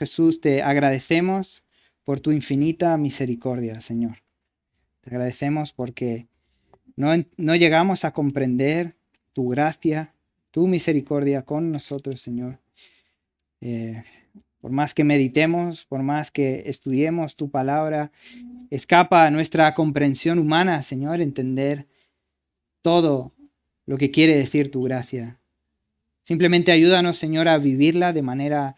Jesús, te agradecemos por tu infinita misericordia, Señor. Te agradecemos porque no llegamos a comprender tu gracia, tu misericordia con nosotros, Señor. Por más que meditemos, por más que estudiemos tu palabra, escapa a nuestra comprensión humana, Señor, entender todo lo que quiere decir tu gracia. Simplemente ayúdanos, Señor, a vivirla de manera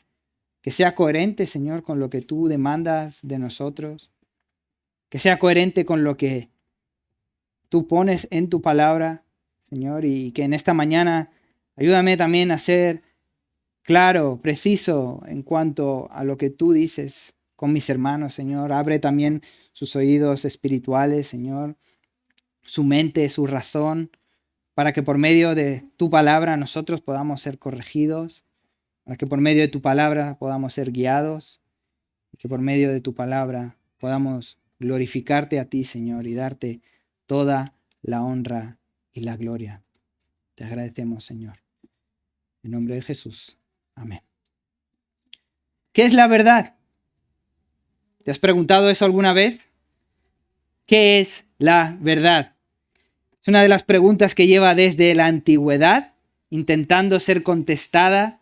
que sea coherente, Señor, con lo que tú demandas de nosotros. Que sea coherente con lo que tú pones en tu palabra, Señor, y que en esta mañana ayúdame también a ser claro, preciso en cuanto a lo que tú dices con mis hermanos, Señor. Abre también sus oídos espirituales, Señor, su mente, su razón, para que por medio de tu palabra nosotros podamos ser corregidos, para que por medio de tu palabra podamos ser guiados, y que por medio de tu palabra podamos glorificarte a ti, Señor, y darte toda la honra y la gloria. Te agradecemos, Señor. En nombre de Jesús. Amén. ¿Qué es la verdad? ¿Te has preguntado eso alguna vez? ¿Qué es la verdad? Es una de las preguntas que lleva desde la antigüedad, intentando ser contestada.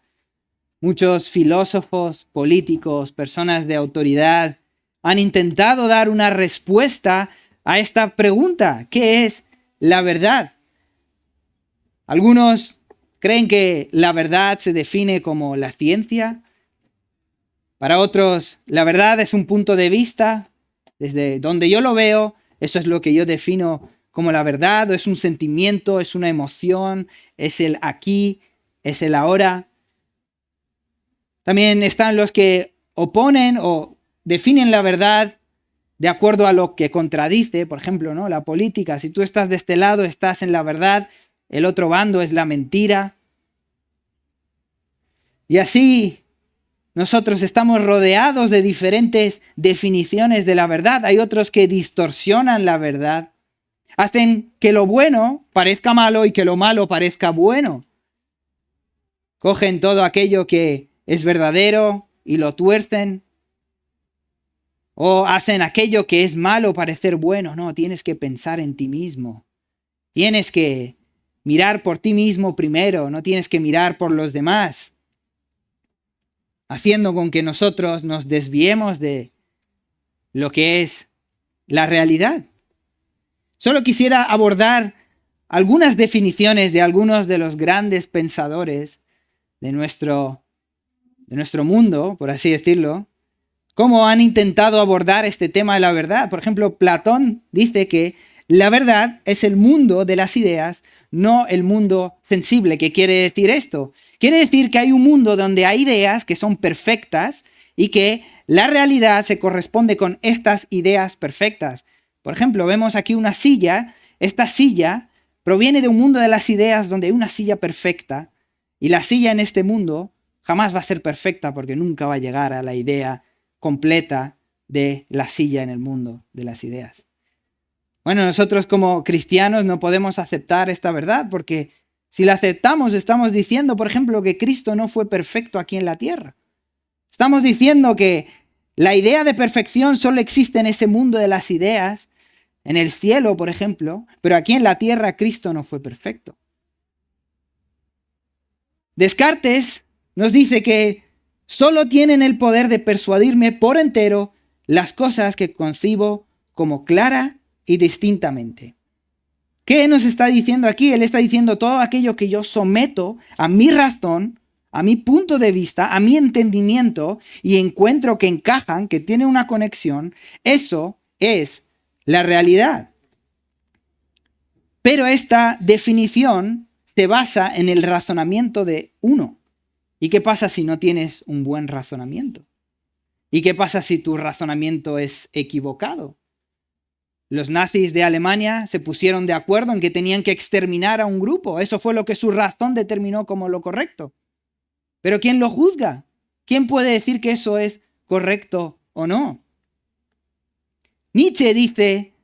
Muchos filósofos, políticos, personas de autoridad han intentado dar una respuesta a esta pregunta. ¿Qué es la verdad? Algunos creen que la verdad se define como la ciencia. Para otros, la verdad es un punto de vista. Desde donde yo lo veo, eso es lo que yo defino como la verdad. O es un sentimiento, es una emoción, es el aquí, es el ahora. También están los que oponen o definen la verdad de acuerdo a lo que contradice. Por ejemplo, ¿no? La política. Si tú estás de este lado, estás en la verdad. El otro bando es la mentira. Y así nosotros estamos rodeados de diferentes definiciones de la verdad. Hay otros que distorsionan la verdad. Hacen que lo bueno parezca malo y que lo malo parezca bueno. Cogen todo aquello que es verdadero y lo tuercen. O hacen aquello que es malo parecer bueno. No, tienes que pensar en ti mismo. Tienes que mirar por ti mismo primero, no tienes que mirar por los demás. Haciendo con que nosotros nos desviemos de lo que es la realidad. Solo quisiera abordar algunas definiciones de algunos de los grandes pensadores de nuestro mundo, por así decirlo, cómo han intentado abordar este tema de la verdad. Por ejemplo, Platón dice que la verdad es el mundo de las ideas, no el mundo sensible. ¿Qué quiere decir esto? Quiere decir que hay un mundo donde hay ideas que son perfectas y que la realidad se corresponde con estas ideas perfectas. Por ejemplo, vemos aquí una silla. Esta silla proviene de un mundo de las ideas donde hay una silla perfecta y la silla en este mundo jamás va a ser perfecta porque nunca va a llegar a la idea completa de la silla en el mundo de las ideas. Bueno, nosotros como cristianos no podemos aceptar esta verdad porque si la aceptamos estamos diciendo, por ejemplo, que Cristo no fue perfecto aquí en la tierra. Estamos diciendo que la idea de perfección solo existe en ese mundo de las ideas, en el cielo, por ejemplo, pero aquí en la tierra Cristo no fue perfecto. Descartes nos dice que solo tienen el poder de persuadirme por entero las cosas que concibo como clara y distintamente. ¿Qué nos está diciendo aquí? Él está diciendo todo aquello que yo someto a mi razón, a mi punto de vista, a mi entendimiento y encuentro que encajan, que tienen una conexión. Eso es la realidad. Pero esta definición se basa en el razonamiento de uno. ¿Y qué pasa si no tienes un buen razonamiento? ¿Y qué pasa si tu razonamiento es equivocado? Los nazis de Alemania se pusieron de acuerdo en que tenían que exterminar a un grupo. Eso fue lo que su razón determinó como lo correcto. Pero ¿quién lo juzga? ¿Quién puede decir que eso es correcto o no? Nietzsche dice,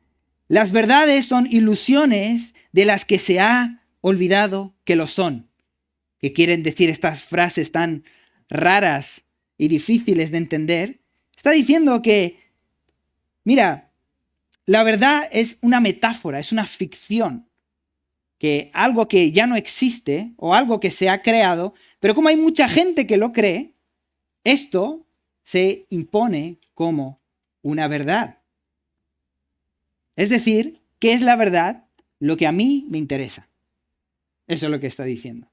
las verdades son ilusiones de las que se ha olvidado que lo son. Que quieren decir estas frases tan raras y difíciles de entender, está diciendo que, mira, la verdad es una metáfora, es una ficción, que algo que ya no existe o algo que se ha creado, pero como hay mucha gente que lo cree, esto se impone como una verdad. Es decir, ¿qué es la verdad? Lo que a mí me interesa. Eso es lo que está diciendo.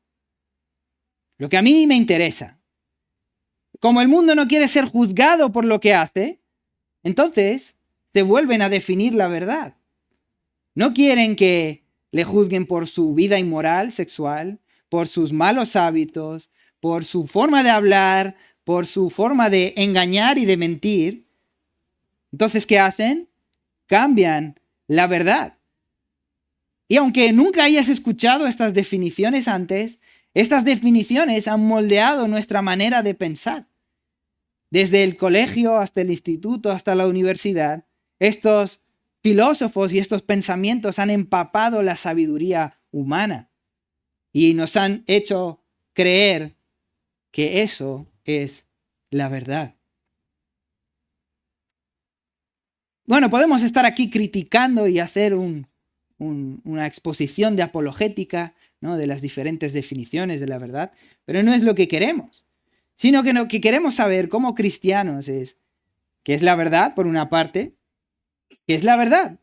Lo que a mí me interesa. Como el mundo no quiere ser juzgado por lo que hace, entonces se vuelven a definir la verdad. No quieren que le juzguen por su vida inmoral sexual, por sus malos hábitos, por su forma de hablar, por su forma de engañar y de mentir. Entonces, ¿qué hacen? Cambian la verdad. Y aunque nunca hayas escuchado estas definiciones antes, estas definiciones han moldeado nuestra manera de pensar. Desde el colegio hasta el instituto, hasta la universidad, estos filósofos y estos pensamientos han empapado la sabiduría humana y nos han hecho creer que eso es la verdad. Bueno, podemos estar aquí criticando y hacer una exposición de apologética, ¿no?, de las diferentes definiciones de la verdad, pero no es lo que queremos, sino que lo que queremos saber como cristianos es qué es la verdad, por una parte. ¿Qué es la verdad?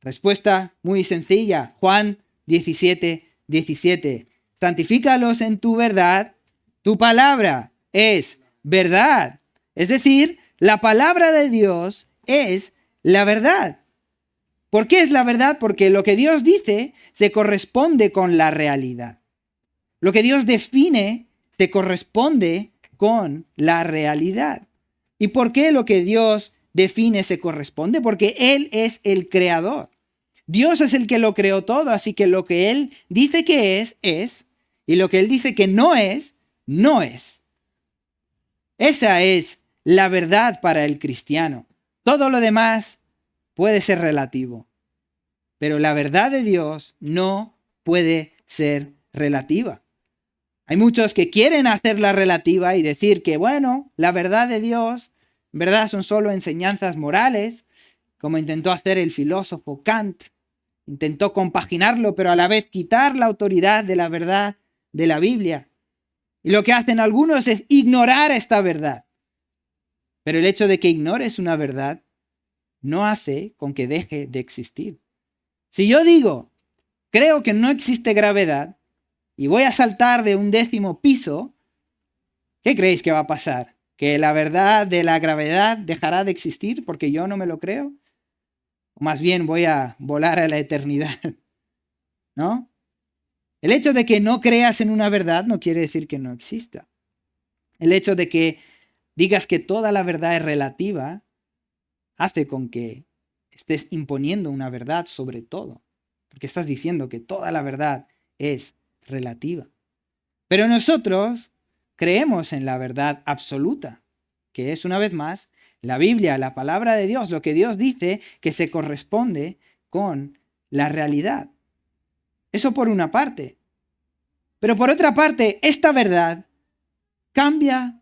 Respuesta muy sencilla. Juan 17:17. Santifícalos en tu verdad. Tu palabra es verdad. Es decir, la palabra de Dios es la verdad. ¿Por qué es la verdad? Porque lo que Dios dice se corresponde con la realidad. Lo que Dios define se corresponde con la realidad. ¿Y por qué lo que Dios define se corresponde? Porque Él es el creador. Dios es el que lo creó todo, así que lo que Él dice que es, y lo que Él dice que no es, no es. Esa es la verdad para el cristiano. Todo lo demás puede ser relativo, pero la verdad de Dios no puede ser relativa. Hay muchos que quieren hacerla relativa y decir que, bueno, la verdad de Dios, en verdad, son solo enseñanzas morales, como intentó hacer el filósofo Kant. Intentó compaginarlo, pero a la vez quitar la autoridad de la verdad de la Biblia. Y lo que hacen algunos es ignorar esta verdad. Pero el hecho de que ignores una verdad no hace con que deje de existir. Si yo digo, creo que no existe gravedad y voy a saltar de un 10º piso, ¿qué creéis que va a pasar? ¿Que la verdad de la gravedad dejará de existir porque yo no me lo creo? O más bien voy a volar a la eternidad, ¿no? El hecho de que no creas en una verdad no quiere decir que no exista. El hecho de que digas que toda la verdad es relativa hace con que estés imponiendo una verdad sobre todo, porque estás diciendo que toda la verdad es relativa. Pero nosotros creemos en la verdad absoluta, que es, una vez más, la Biblia, la palabra de Dios, lo que Dios dice que se corresponde con la realidad. Eso por una parte. Pero por otra parte, esta verdad cambia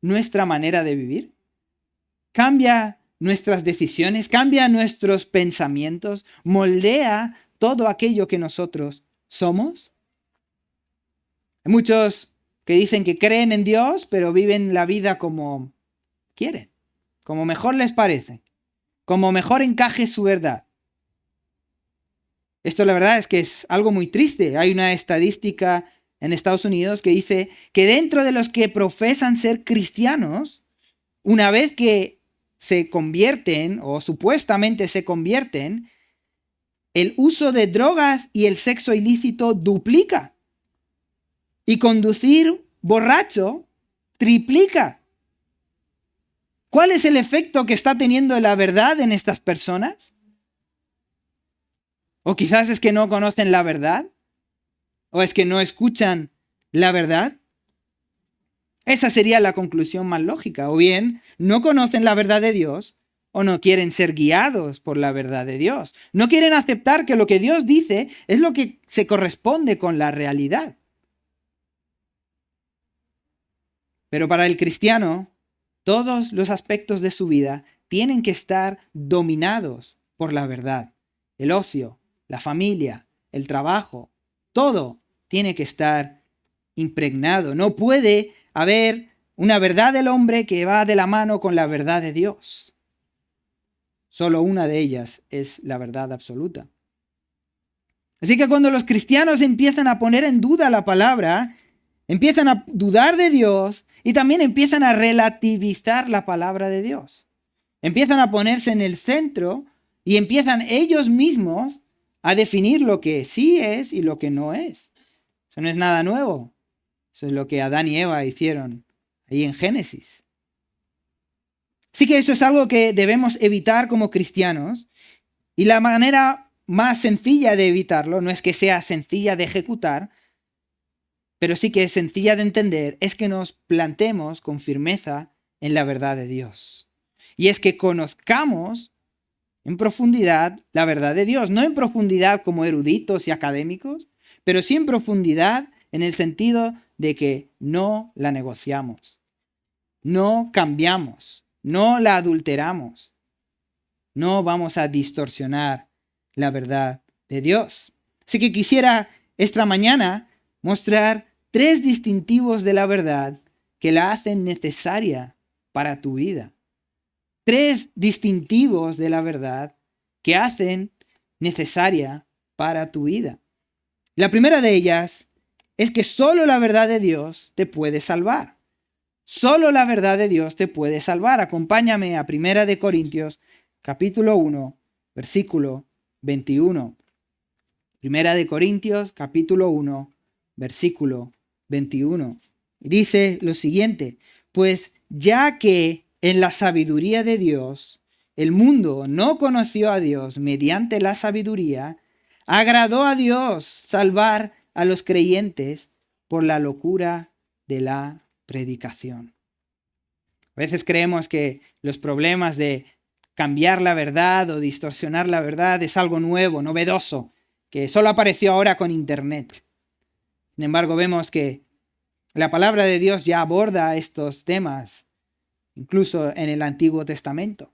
nuestra manera de vivir, cambia nuestras decisiones, cambia nuestros pensamientos, moldea todo aquello que nosotros somos. Hay muchos que dicen que creen en Dios, pero viven la vida como quieren, como mejor les parece, como mejor encaje su verdad. Esto la verdad es que es algo muy triste. Hay una estadística en Estados Unidos que dice que dentro de los que profesan ser cristianos, una vez que se convierten o supuestamente se convierten, el uso de drogas y el sexo ilícito duplica. Y conducir borracho triplica. ¿Cuál es el efecto que está teniendo la verdad en estas personas? ¿O quizás es que no conocen la verdad? ¿O es que no escuchan la verdad? Esa sería la conclusión más lógica. O bien, no conocen la verdad de Dios o no quieren ser guiados por la verdad de Dios. No quieren aceptar que lo que Dios dice es lo que se corresponde con la realidad. Pero para el cristiano, todos los aspectos de su vida tienen que estar dominados por la verdad. El ocio, la familia, el trabajo, todo tiene que estar impregnado. No puede haber una verdad del hombre que va de la mano con la verdad de Dios. Solo una de ellas es la verdad absoluta. Así que cuando los cristianos empiezan a poner en duda la palabra, empiezan a dudar de Dios y también empiezan a relativizar la palabra de Dios. Empiezan a ponerse en el centro y empiezan ellos mismos a definir lo que sí es y lo que no es. Eso no es nada nuevo. Eso es lo que Adán y Eva hicieron ahí en Génesis. Así que eso es algo que debemos evitar como cristianos. Y la manera más sencilla de evitarlo, no es que sea sencilla de ejecutar, pero sí que es sencilla de entender, es que nos plantemos con firmeza en la verdad de Dios. Y es que conozcamos en profundidad la verdad de Dios, no en profundidad como eruditos y académicos, pero sí en profundidad en el sentido de que no la negociamos, no cambiamos, no la adulteramos, no vamos a distorsionar la verdad de Dios. Así que quisiera esta mañana mostrar 3 distintivos de la verdad que la hacen necesaria para tu vida. 3 distintivos de la verdad que hacen necesaria para tu vida. La primera de ellas es que solo la verdad de Dios te puede salvar. Solo la verdad de Dios te puede salvar. Acompáñame a 1 Corintios capítulo 1, versículo 21. 1 Corintios capítulo 1, versículo 21. Dice lo siguiente: pues ya que en la sabiduría de Dios el mundo no conoció a Dios mediante la sabiduría, agradó a Dios salvar a los creyentes por la locura de la predicación. A veces creemos que los problemas de cambiar la verdad o distorsionar la verdad es algo nuevo, novedoso, que solo apareció ahora con Internet. Sin embargo, vemos que la palabra de Dios ya aborda estos temas, incluso en el Antiguo Testamento.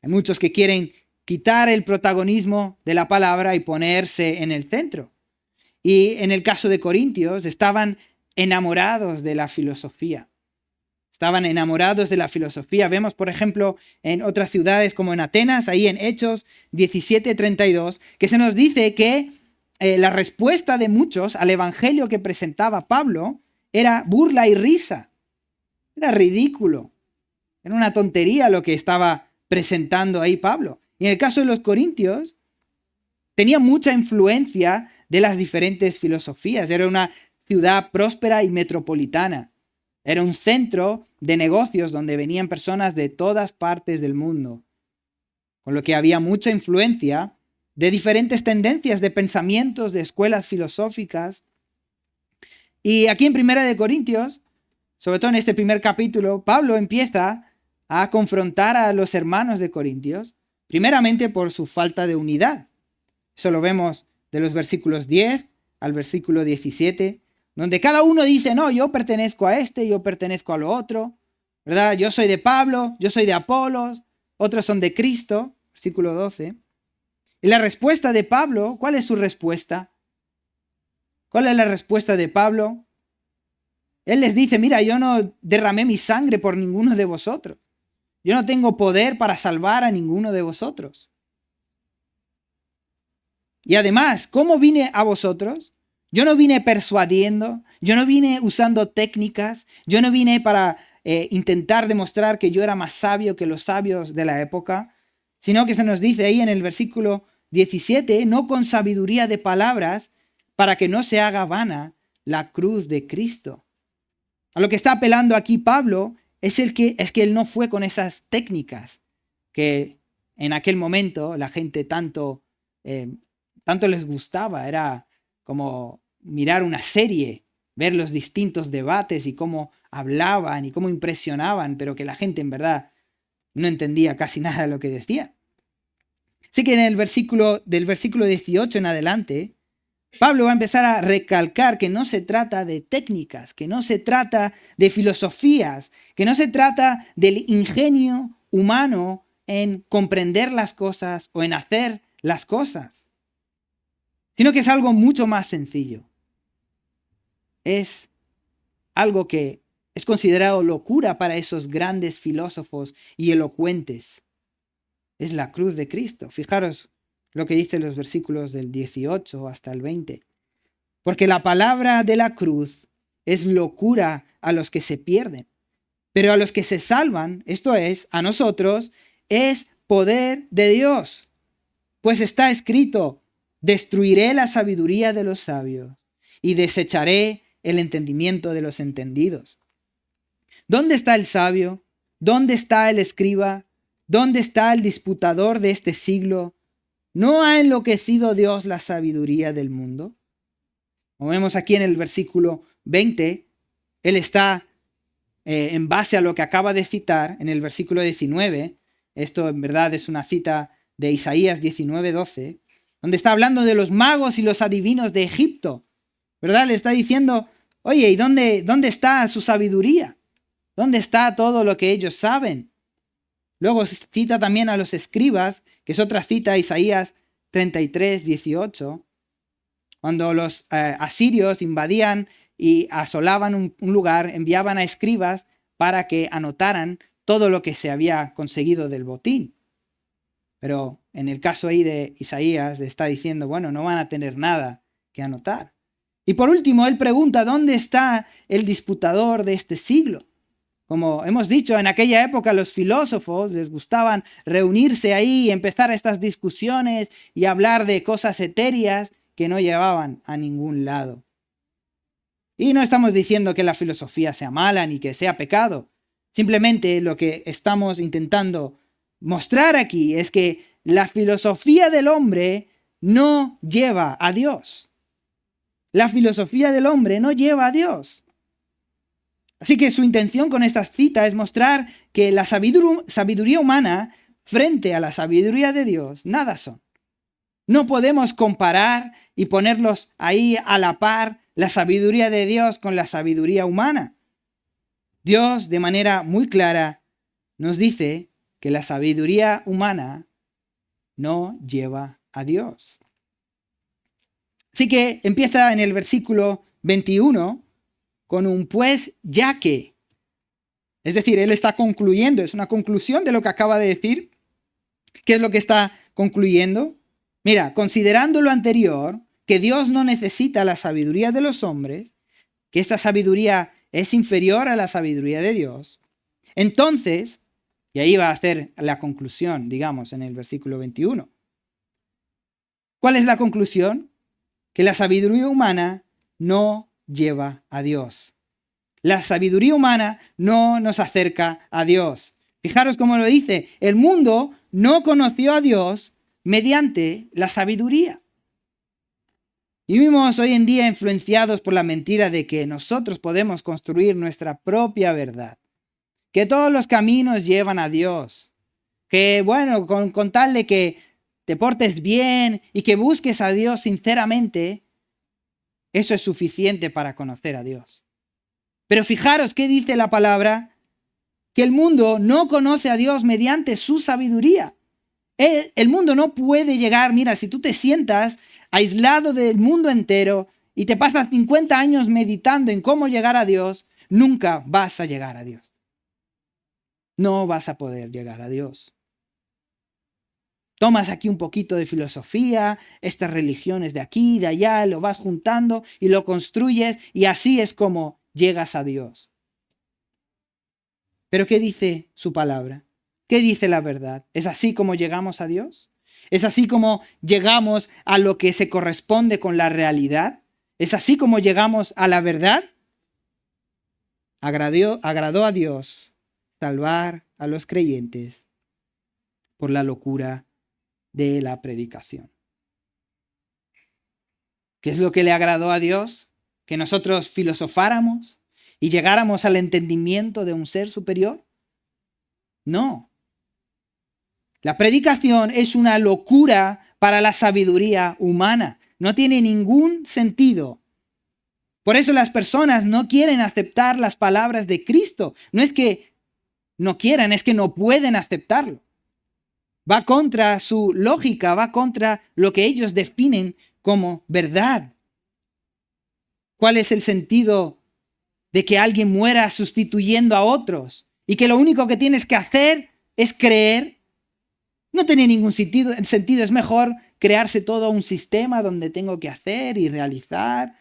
Hay muchos que quieren quitar el protagonismo de la palabra y ponerse en el centro. Y en el caso de Corintios, estaban enamorados de la filosofía. Estaban enamorados de la filosofía. Vemos, por ejemplo, en otras ciudades como en Atenas, ahí en Hechos 17:32, que se nos dice que la respuesta de muchos al evangelio que presentaba Pablo era burla y risa. Era ridículo. Era una tontería lo que estaba presentando ahí Pablo. Y en el caso de los corintios, tenía mucha influencia de las diferentes filosofías. Era una ciudad próspera y metropolitana. Era un centro de negocios donde venían personas de todas partes del mundo. Con lo que había mucha influencia de diferentes tendencias de pensamientos, de escuelas filosóficas. Y aquí en 1 Corintios, sobre todo en este primer capítulo, Pablo empieza a confrontar a los hermanos de Corintios, primeramente por su falta de unidad. Eso lo vemos de los versículos 10 al versículo 17, donde cada uno dice, no, yo pertenezco a este, yo pertenezco a lo otro, ¿verdad? Yo soy de Pablo, yo soy de Apolos, otros son de Cristo, versículo 12. Y la respuesta de Pablo, ¿cuál es su respuesta? ¿Cuál es la respuesta de Pablo? Él les dice, mira, yo no derramé mi sangre por ninguno de vosotros. Yo no tengo poder para salvar a ninguno de vosotros. Y además, ¿cómo vine a vosotros? Yo no vine persuadiendo, yo no vine usando técnicas, yo no vine para intentar demostrar que yo era más sabio que los sabios de la época, sino que se nos dice ahí en el versículo 17, no con sabiduría de palabras, para que no se haga vana la cruz de Cristo. A lo que está apelando aquí Pablo es que él no fue con esas técnicas que en aquel momento la gente tanto les gustaba. Era como mirar una serie, ver los distintos debates y cómo hablaban y cómo impresionaban, pero que la gente en verdad no entendía casi nada de lo que decía. Así que en el versículo, del versículo 18 en adelante, Pablo va a empezar a recalcar que no se trata de técnicas, que no se trata de filosofías, que no se trata del ingenio humano en comprender las cosas o en hacer las cosas, sino que es algo mucho más sencillo. Es algo que es considerado locura para esos grandes filósofos y elocuentes. Es la cruz de Cristo. Fijaros lo que dicen los versículos del 18 hasta el 20. Porque la palabra de la cruz es locura a los que se pierden, pero a los que se salvan, esto es, a nosotros, es poder de Dios. Pues está escrito, destruiré la sabiduría de los sabios y desecharé el entendimiento de los entendidos. ¿Dónde está el sabio? ¿Dónde está el escriba? ¿Dónde está el disputador de este siglo? ¿No ha enloquecido Dios la sabiduría del mundo? Como vemos aquí en el versículo 20, él está en base a lo que acaba de citar en el versículo 19. Esto en verdad es una cita de Isaías 19:12, donde está hablando de los magos y los adivinos de Egipto, ¿verdad? Le está diciendo, oye, ¿y dónde está su sabiduría? ¿Dónde está todo lo que ellos saben? Luego cita también a los escribas, que es otra cita, Isaías 33:18, cuando los asirios invadían y asolaban un lugar, enviaban a escribas para que anotaran todo lo que se había conseguido del botín. Pero en el caso ahí de Isaías está diciendo, bueno, no van a tener nada que anotar. Y por último, él pregunta, ¿dónde está el disputador de este siglo? Como hemos dicho, en aquella época los filósofos les gustaban reunirse ahí y empezar estas discusiones y hablar de cosas etéreas que no llevaban a ningún lado. Y no estamos diciendo que la filosofía sea mala ni que sea pecado. Simplemente lo que estamos intentando mostrar aquí es que la filosofía del hombre no lleva a Dios. La filosofía del hombre no lleva a Dios. Así que su intención con esta cita es mostrar que la sabiduría humana frente a la sabiduría de Dios, nada son. No podemos comparar y ponerlos ahí a la par la sabiduría de Dios con la sabiduría humana. Dios, de manera muy clara, nos dice que la sabiduría humana no lleva a Dios. Así que empieza en el versículo 21 con un pues ya que. Es decir, él está concluyendo, es una conclusión de lo que acaba de decir. ¿Qué es lo que está concluyendo? Mira, considerando lo anterior, que Dios no necesita la sabiduría de los hombres, que esta sabiduría es inferior a la sabiduría de Dios, entonces, y ahí va a hacer la conclusión, digamos, en el versículo 21. ¿Cuál es la conclusión? Que la sabiduría humana no lleva a Dios. La sabiduría humana no nos acerca a Dios. Fijaros cómo lo dice, el mundo no conoció a Dios mediante la sabiduría. Y vivimos hoy en día influenciados por la mentira de que nosotros podemos construir nuestra propia verdad, que todos los caminos llevan a Dios, que bueno, con tal de que te portes bien y que busques a Dios sinceramente, eso es suficiente para conocer a Dios. Pero fijaros qué dice la palabra, que el mundo no conoce a Dios mediante su sabiduría. El mundo no puede llegar, mira, si tú te sientas aislado del mundo entero y te pasas 50 años meditando en cómo llegar a Dios, nunca vas a llegar a Dios. No vas a poder llegar a Dios. Tomas aquí un poquito de filosofía, estas religiones de aquí, de allá, lo vas juntando y lo construyes y así es como llegas a Dios. Pero ¿qué dice su palabra? ¿Qué dice la verdad? ¿Es así como llegamos a Dios? ¿Es así como llegamos a lo que se corresponde con la realidad? ¿Es así como llegamos a la verdad? Agradó a Dios salvar a los creyentes por la locura de la predicación. ¿Qué es lo que le agradó a Dios? ¿Que nosotros filosofáramos y llegáramos al entendimiento de un ser superior? No. La predicación es una locura para la sabiduría humana. no tiene ningún sentido. Por eso las personas no quieren aceptar las palabras de Cristo. No es que no quieran, es que no pueden aceptarlo. Va contra su lógica, va contra lo que ellos definen como verdad. ¿Cuál es el sentido de que alguien muera sustituyendo a otros y que lo único que tienes que hacer es creer? No tiene ningún sentido. Es mejor crearse todo un sistema donde tengo que hacer y realizar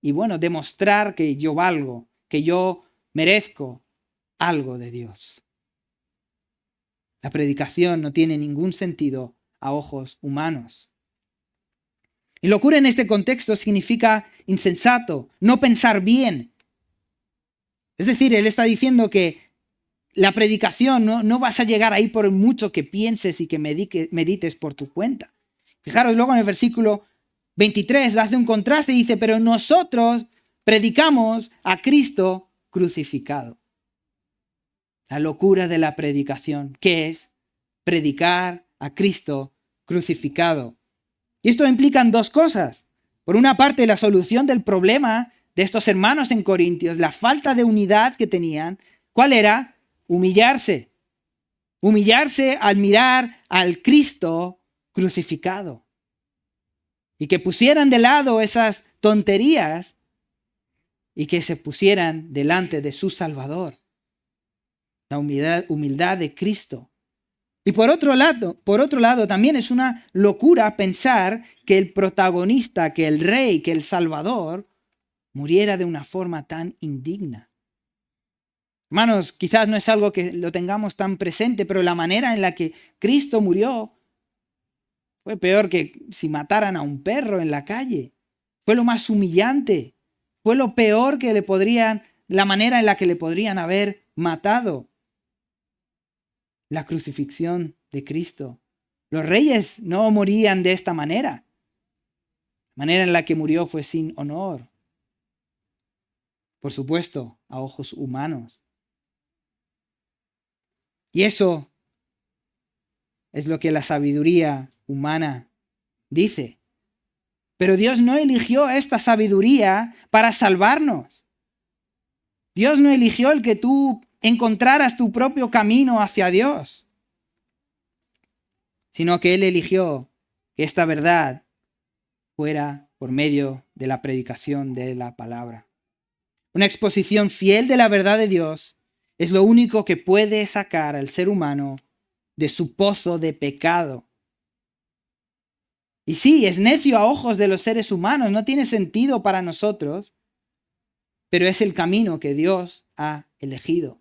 y demostrar que yo valgo, que yo merezco algo de Dios. La predicación no tiene ningún sentido a ojos humanos. Y locura en este contexto significa insensato, no pensar bien. Es decir, él está diciendo que la predicación no vas a llegar ahí por mucho que pienses y que medites por tu cuenta. Fijaros luego en el versículo 23, le hace un contraste y dice, pero nosotros predicamos a Cristo crucificado. La locura de la predicación, ¿qué es? Predicar a Cristo crucificado. Y esto implica dos cosas. Por una parte, la solución del problema de estos hermanos en Corintios, la falta de unidad que tenían. ¿Cuál era? Humillarse. Humillarse al mirar al Cristo crucificado. Y que pusieran de lado esas tonterías y que se pusieran delante de su Salvador. La humildad de Cristo. Y por otro lado, también es una locura pensar que el protagonista, que el rey, que el Salvador, muriera de una forma tan indigna. Hermanos, quizás no es algo que lo tengamos tan presente, pero la manera en la que Cristo murió fue peor que si mataran a un perro en la calle. Fue lo más humillante. Fue lo peor la manera en la que le podrían haber matado. La crucifixión de Cristo. Los reyes no morían de esta manera. La manera en la que murió fue sin honor. Por supuesto, a ojos humanos. Y eso es lo que la sabiduría humana dice. Pero Dios no eligió esta sabiduría para salvarnos. Dios no eligió el que tú encontraras tu propio camino hacia Dios, sino que Él eligió que esta verdad fuera por medio de la predicación de la palabra. Una exposición fiel de la verdad de Dios es lo único que puede sacar al ser humano de su pozo de pecado. Y sí, es necio a ojos de los seres humanos, no tiene sentido para nosotros, pero es el camino que Dios ha elegido.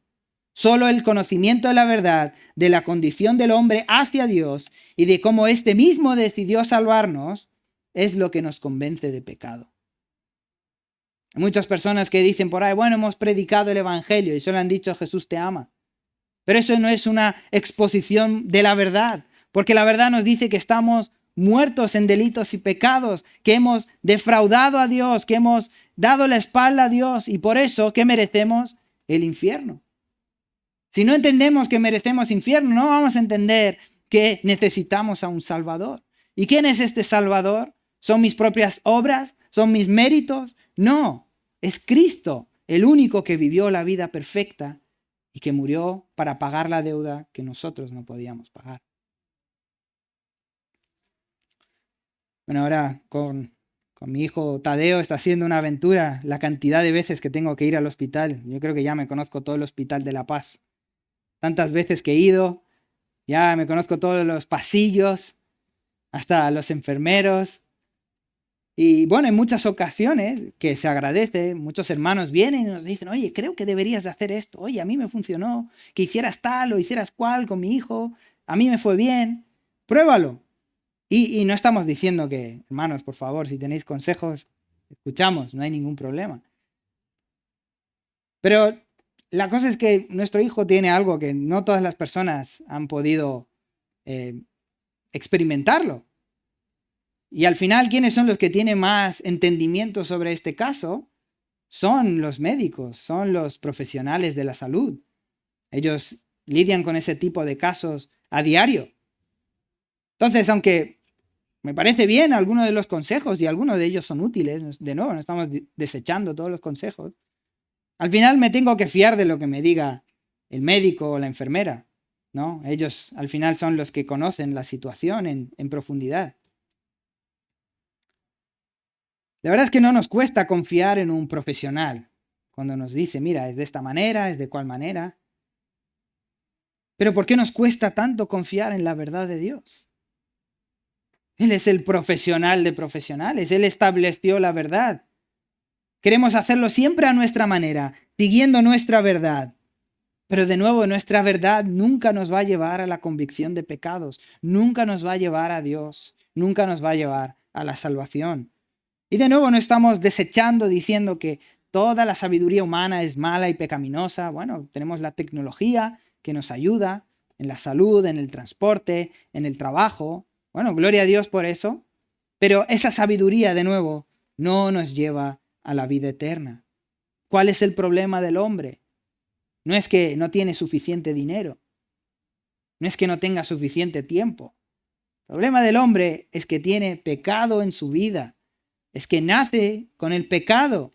Solo el conocimiento de la verdad, de la condición del hombre hacia Dios y de cómo éste mismo decidió salvarnos, es lo que nos convence de pecado. Hay muchas personas que dicen por ahí, hemos predicado el Evangelio y solo han dicho Jesús te ama. Pero eso no es una exposición de la verdad, porque la verdad nos dice que estamos muertos en delitos y pecados, que hemos defraudado a Dios, que hemos dado la espalda a Dios y por eso, ¿qué merecemos? El infierno. Si no entendemos que merecemos infierno, no vamos a entender que necesitamos a un Salvador. ¿Y quién es este Salvador? ¿Son mis propias obras? ¿Son mis méritos? No, es Cristo, el único que vivió la vida perfecta y que murió para pagar la deuda que nosotros no podíamos pagar. Bueno, ahora con mi hijo Tadeo está haciendo una aventura la cantidad de veces que tengo que ir al hospital. Yo creo que ya me conozco todo el Hospital de La Paz. Tantas veces que he ido, ya me conozco todos los pasillos, hasta los enfermeros. Y en muchas ocasiones, que se agradece, muchos hermanos vienen y nos dicen, oye, creo que deberías de hacer esto. Oye, a mí me funcionó, que hicieras tal o hicieras cual con mi hijo. A mí me fue bien. Pruébalo. Y no estamos diciendo que, hermanos, por favor, si tenéis consejos, escuchamos, no hay ningún problema. Pero la cosa es que nuestro hijo tiene algo que no todas las personas han podido experimentarlo. Y al final, ¿quiénes son los que tienen más entendimiento sobre este caso? Son los médicos, son los profesionales de la salud. Ellos lidian con ese tipo de casos a diario. Entonces, aunque Me parece bien algunos de los consejos y algunos de ellos son útiles. De nuevo, no estamos desechando todos los consejos. Al final me tengo que fiar de lo que me diga el médico o la enfermera, ¿no? Ellos al final son los que conocen la situación en profundidad. La verdad es que no nos cuesta confiar en un profesional cuando nos dice, mira, es de esta manera, es de cual manera. Pero ¿por qué nos cuesta tanto confiar en la verdad de Dios? Él es el profesional de profesionales, Él estableció la verdad. Queremos hacerlo siempre a nuestra manera, siguiendo nuestra verdad. Pero de nuevo, nuestra verdad nunca nos va a llevar a la convicción de pecados, nunca nos va a llevar a Dios, nunca nos va a llevar a la salvación. Y de nuevo no estamos desechando diciendo que toda la sabiduría humana es mala y pecaminosa. Bueno, tenemos la tecnología que nos ayuda en la salud, en el transporte, en el trabajo. Bueno, gloria a Dios por eso. Pero esa sabiduría, de nuevo, no nos lleva a la vida eterna. ¿Cuál es el problema del hombre? No es que no tiene suficiente dinero. No es que no tenga suficiente tiempo. El problema del hombre es que tiene pecado en su vida. Es que nace con el pecado.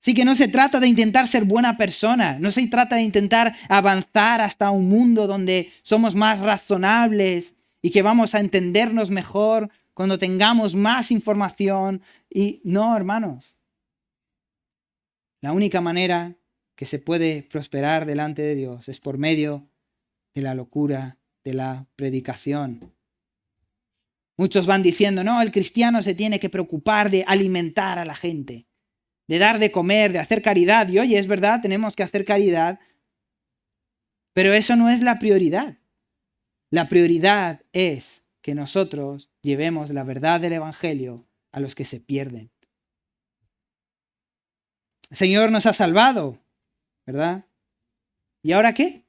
Así que no se trata de intentar ser buena persona, no se trata de intentar avanzar hasta un mundo donde somos más razonables y que vamos a entendernos mejor cuando tengamos más información. Y no, hermanos. La única manera que se puede prosperar delante de Dios es por medio de la locura de la predicación. Muchos van diciendo, no, el cristiano se tiene que preocupar de alimentar a la gente, de dar de comer, de hacer caridad. Y oye, es verdad, tenemos que hacer caridad, pero eso no es la prioridad. La prioridad es que nosotros llevemos la verdad del Evangelio a los que se pierden. El Señor nos ha salvado, ¿verdad? ¿Y ahora qué?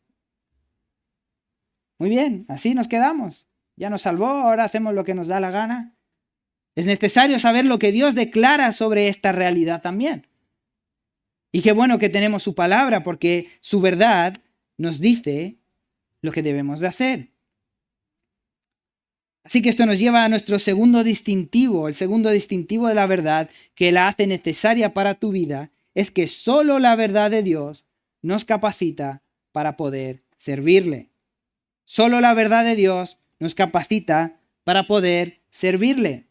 Muy bien, así nos quedamos. Ya nos salvó, ahora hacemos lo que nos da la gana. Es necesario saber lo que Dios declara sobre esta realidad también. Y qué bueno que tenemos su palabra, porque su verdad nos dice lo que debemos de hacer. Así que esto nos lleva a nuestro segundo distintivo. El segundo distintivo de la verdad que la hace necesaria para tu vida es que solo la verdad de Dios nos capacita para poder servirle. Solo la verdad de Dios nos capacita para poder servirle.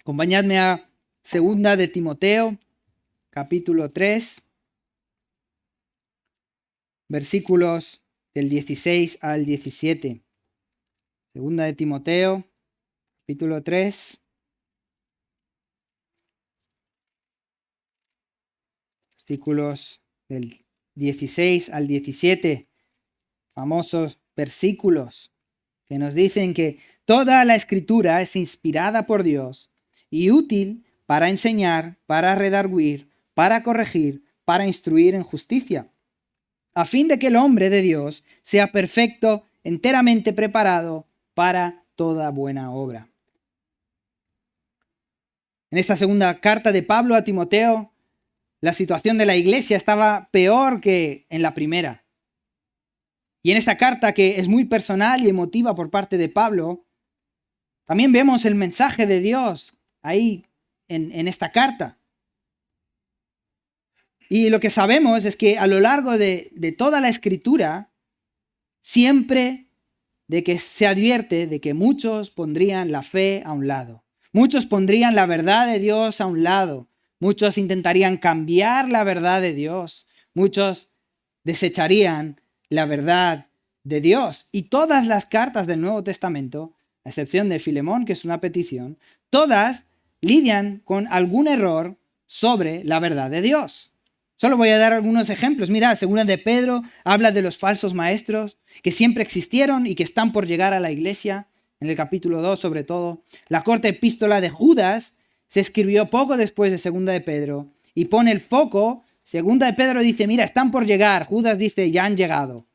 Acompañadme a 2 de Timoteo, capítulo 3, versículos del 16 al 17. 2 de Timoteo, capítulo 3, versículos del 16 al 17. Famosos versículos que nos dicen que toda la escritura es inspirada por Dios y útil para enseñar, para redarguir, para corregir, para instruir en justicia, a fin de que el hombre de Dios sea perfecto, enteramente preparado para toda buena obra. En esta segunda carta de Pablo a Timoteo, la situación de la iglesia estaba peor que en la primera. Y en esta carta, que es muy personal y emotiva por parte de Pablo, también vemos el mensaje de Dios ahí en esta carta. Y lo que sabemos es que a lo largo de toda la escritura, siempre de que se advierte de que muchos pondrían la fe a un lado. Muchos pondrían la verdad de Dios a un lado. Muchos intentarían cambiar la verdad de Dios. Muchos desecharían la verdad de Dios. Y todas las cartas del Nuevo Testamento, a excepción de Filemón, que es una petición, todas lidian con algún error sobre la verdad de Dios. Solo voy a dar algunos ejemplos. Mira, 2 de Pedro habla de los falsos maestros que siempre existieron y que están por llegar a la iglesia, en el capítulo 2 sobre todo. La corta epístola de Judas se escribió poco después de 2 de Pedro y pone el foco. 2 de Pedro dice, mira, están por llegar. Judas dice, ya han llegado.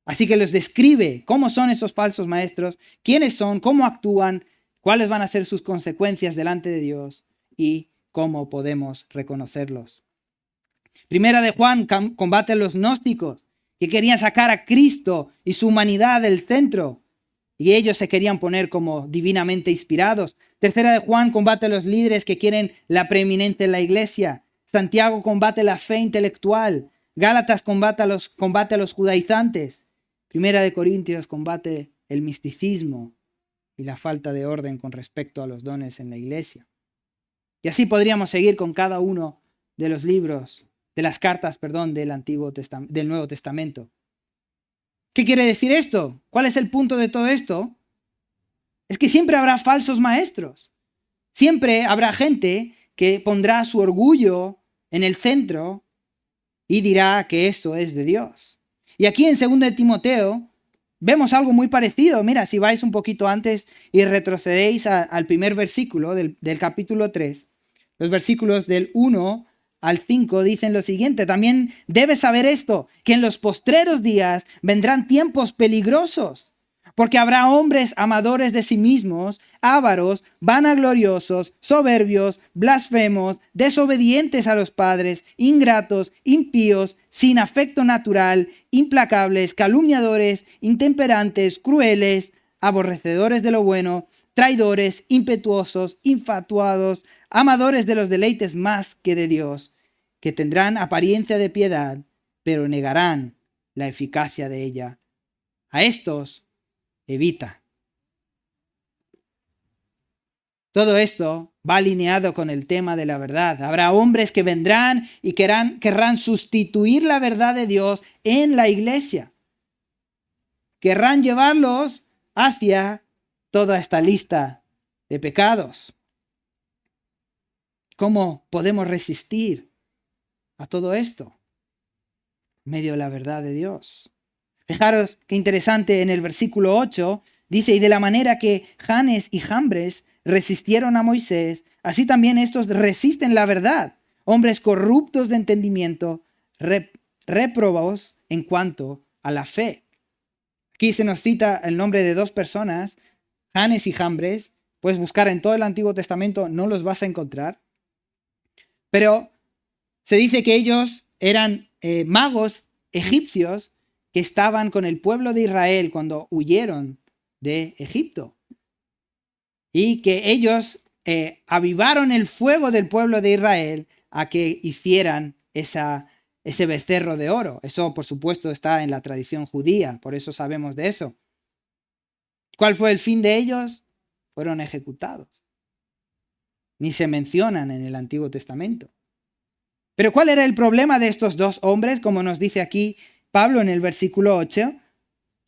Así que los describe cómo son esos falsos maestros, quiénes son, cómo actúan, cuáles van a ser sus consecuencias delante de Dios y cómo podemos reconocerlos. Primera de Juan combate a los gnósticos que querían sacar a Cristo y su humanidad del centro. y ellos se querían poner como divinamente inspirados. Tercera de Juan combate a los líderes que quieren la preeminencia en la iglesia. Santiago combate la fe intelectual. Gálatas combate a los judaizantes. Primera de Corintios combate el misticismo y la falta de orden con respecto a los dones en la iglesia. Y así podríamos seguir con cada uno de los libros, de las cartas, del Nuevo Testamento. ¿Qué quiere decir esto? ¿Cuál es el punto de todo esto? Es que siempre habrá falsos maestros. Siempre habrá gente que pondrá su orgullo en el centro y dirá que eso es de Dios. Y aquí en 2 de Timoteo vemos algo muy parecido. Mira, si vais un poquito antes y retrocedéis al primer versículo del capítulo 3, los versículos del 1 al 5 dicen lo siguiente: también debes saber esto, que en los postreros días vendrán tiempos peligrosos, porque habrá hombres amadores de sí mismos, ávaros, vanagloriosos, soberbios, blasfemos, desobedientes a los padres, ingratos, impíos, sin afecto natural, implacables, calumniadores, intemperantes, crueles, aborrecedores de lo bueno, traidores, impetuosos, infatuados, amadores de los deleites más que de Dios, que tendrán apariencia de piedad, pero negarán la eficacia de ella. A estos evita. Todo esto va alineado con el tema de la verdad. Habrá hombres que vendrán y querrán sustituir la verdad de Dios en la iglesia. Querrán llevarlos hacia toda esta lista de pecados. ¿Cómo podemos resistir a todo esto? En medio de la verdad de Dios. Fijaros qué interesante, en el versículo 8 dice: y de la manera que Janes y Jambres resistieron a Moisés, así también estos resisten la verdad, hombres corruptos de entendimiento, réprobos en cuanto a la fe. Aquí se nos cita el nombre de dos personas, Janes y Jambres. Puedes buscar en todo el Antiguo Testamento, no los vas a encontrar. Pero se dice que ellos eran magos egipcios que estaban con el pueblo de Israel cuando huyeron de Egipto. Y que ellos avivaron el fuego del pueblo de Israel a que hicieran ese becerro de oro. Eso, por supuesto, está en la tradición judía, por eso sabemos de eso. ¿Cuál fue el fin de ellos? Fueron ejecutados. Ni se mencionan en el Antiguo Testamento. Pero ¿cuál era el problema de estos dos hombres? Como nos dice aquí Pablo en el versículo 8,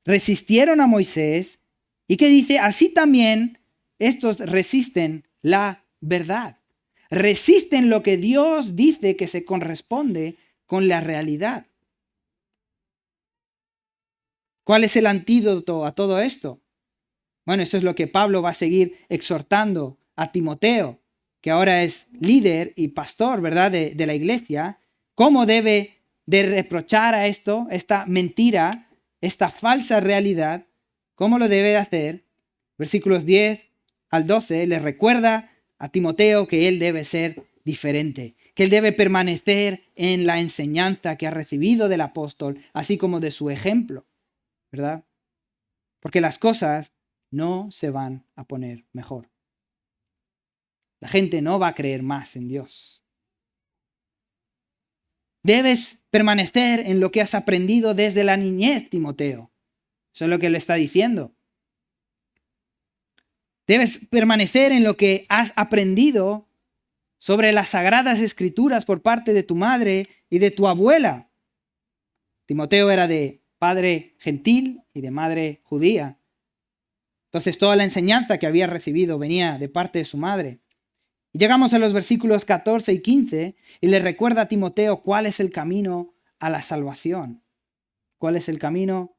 resistieron a Moisés. ¿Y qué dice? Así también estos resisten la verdad. Resisten lo que Dios dice que se corresponde con la realidad. ¿Cuál es el antídoto a todo esto? Bueno, esto es lo que Pablo va a seguir exhortando a Timoteo, que ahora es líder y pastor, ¿verdad?, de la iglesia. ¿Cómo debe de reprochar a esto, esta mentira, esta falsa realidad? ¿Cómo lo debe de hacer? Versículos 10 al 12 le recuerda a Timoteo que él debe ser diferente, que él debe permanecer en la enseñanza que ha recibido del apóstol, así como de su ejemplo, ¿verdad? Porque las cosas no se van a poner mejor. La gente no va a creer más en Dios. Debes permanecer en lo que has aprendido desde la niñez, Timoteo. Eso es lo que le está diciendo. Debes permanecer en lo que has aprendido sobre las sagradas escrituras por parte de tu madre y de tu abuela. Timoteo era de padre gentil y de madre judía. Entonces toda la enseñanza que había recibido venía de parte de su madre. Y llegamos a los versículos 14 y 15 y le recuerda a Timoteo cuál es el camino a la salvación. ¿Cuál es el camino?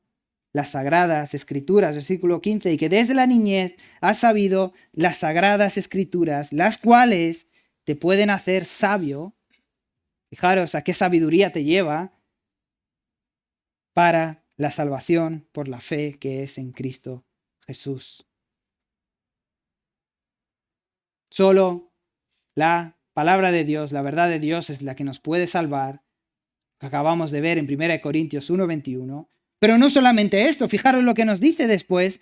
Las sagradas escrituras, versículo 15, y que desde la niñez has sabido las sagradas escrituras, las cuales te pueden hacer sabio. Fijaros a qué sabiduría te lleva para la salvación por la fe que es en Cristo Jesús. Solo la palabra de Dios, la verdad de Dios es la que nos puede salvar. Acabamos de ver en 1 Corintios 1:21. Pero no solamente esto, fijaros lo que nos dice después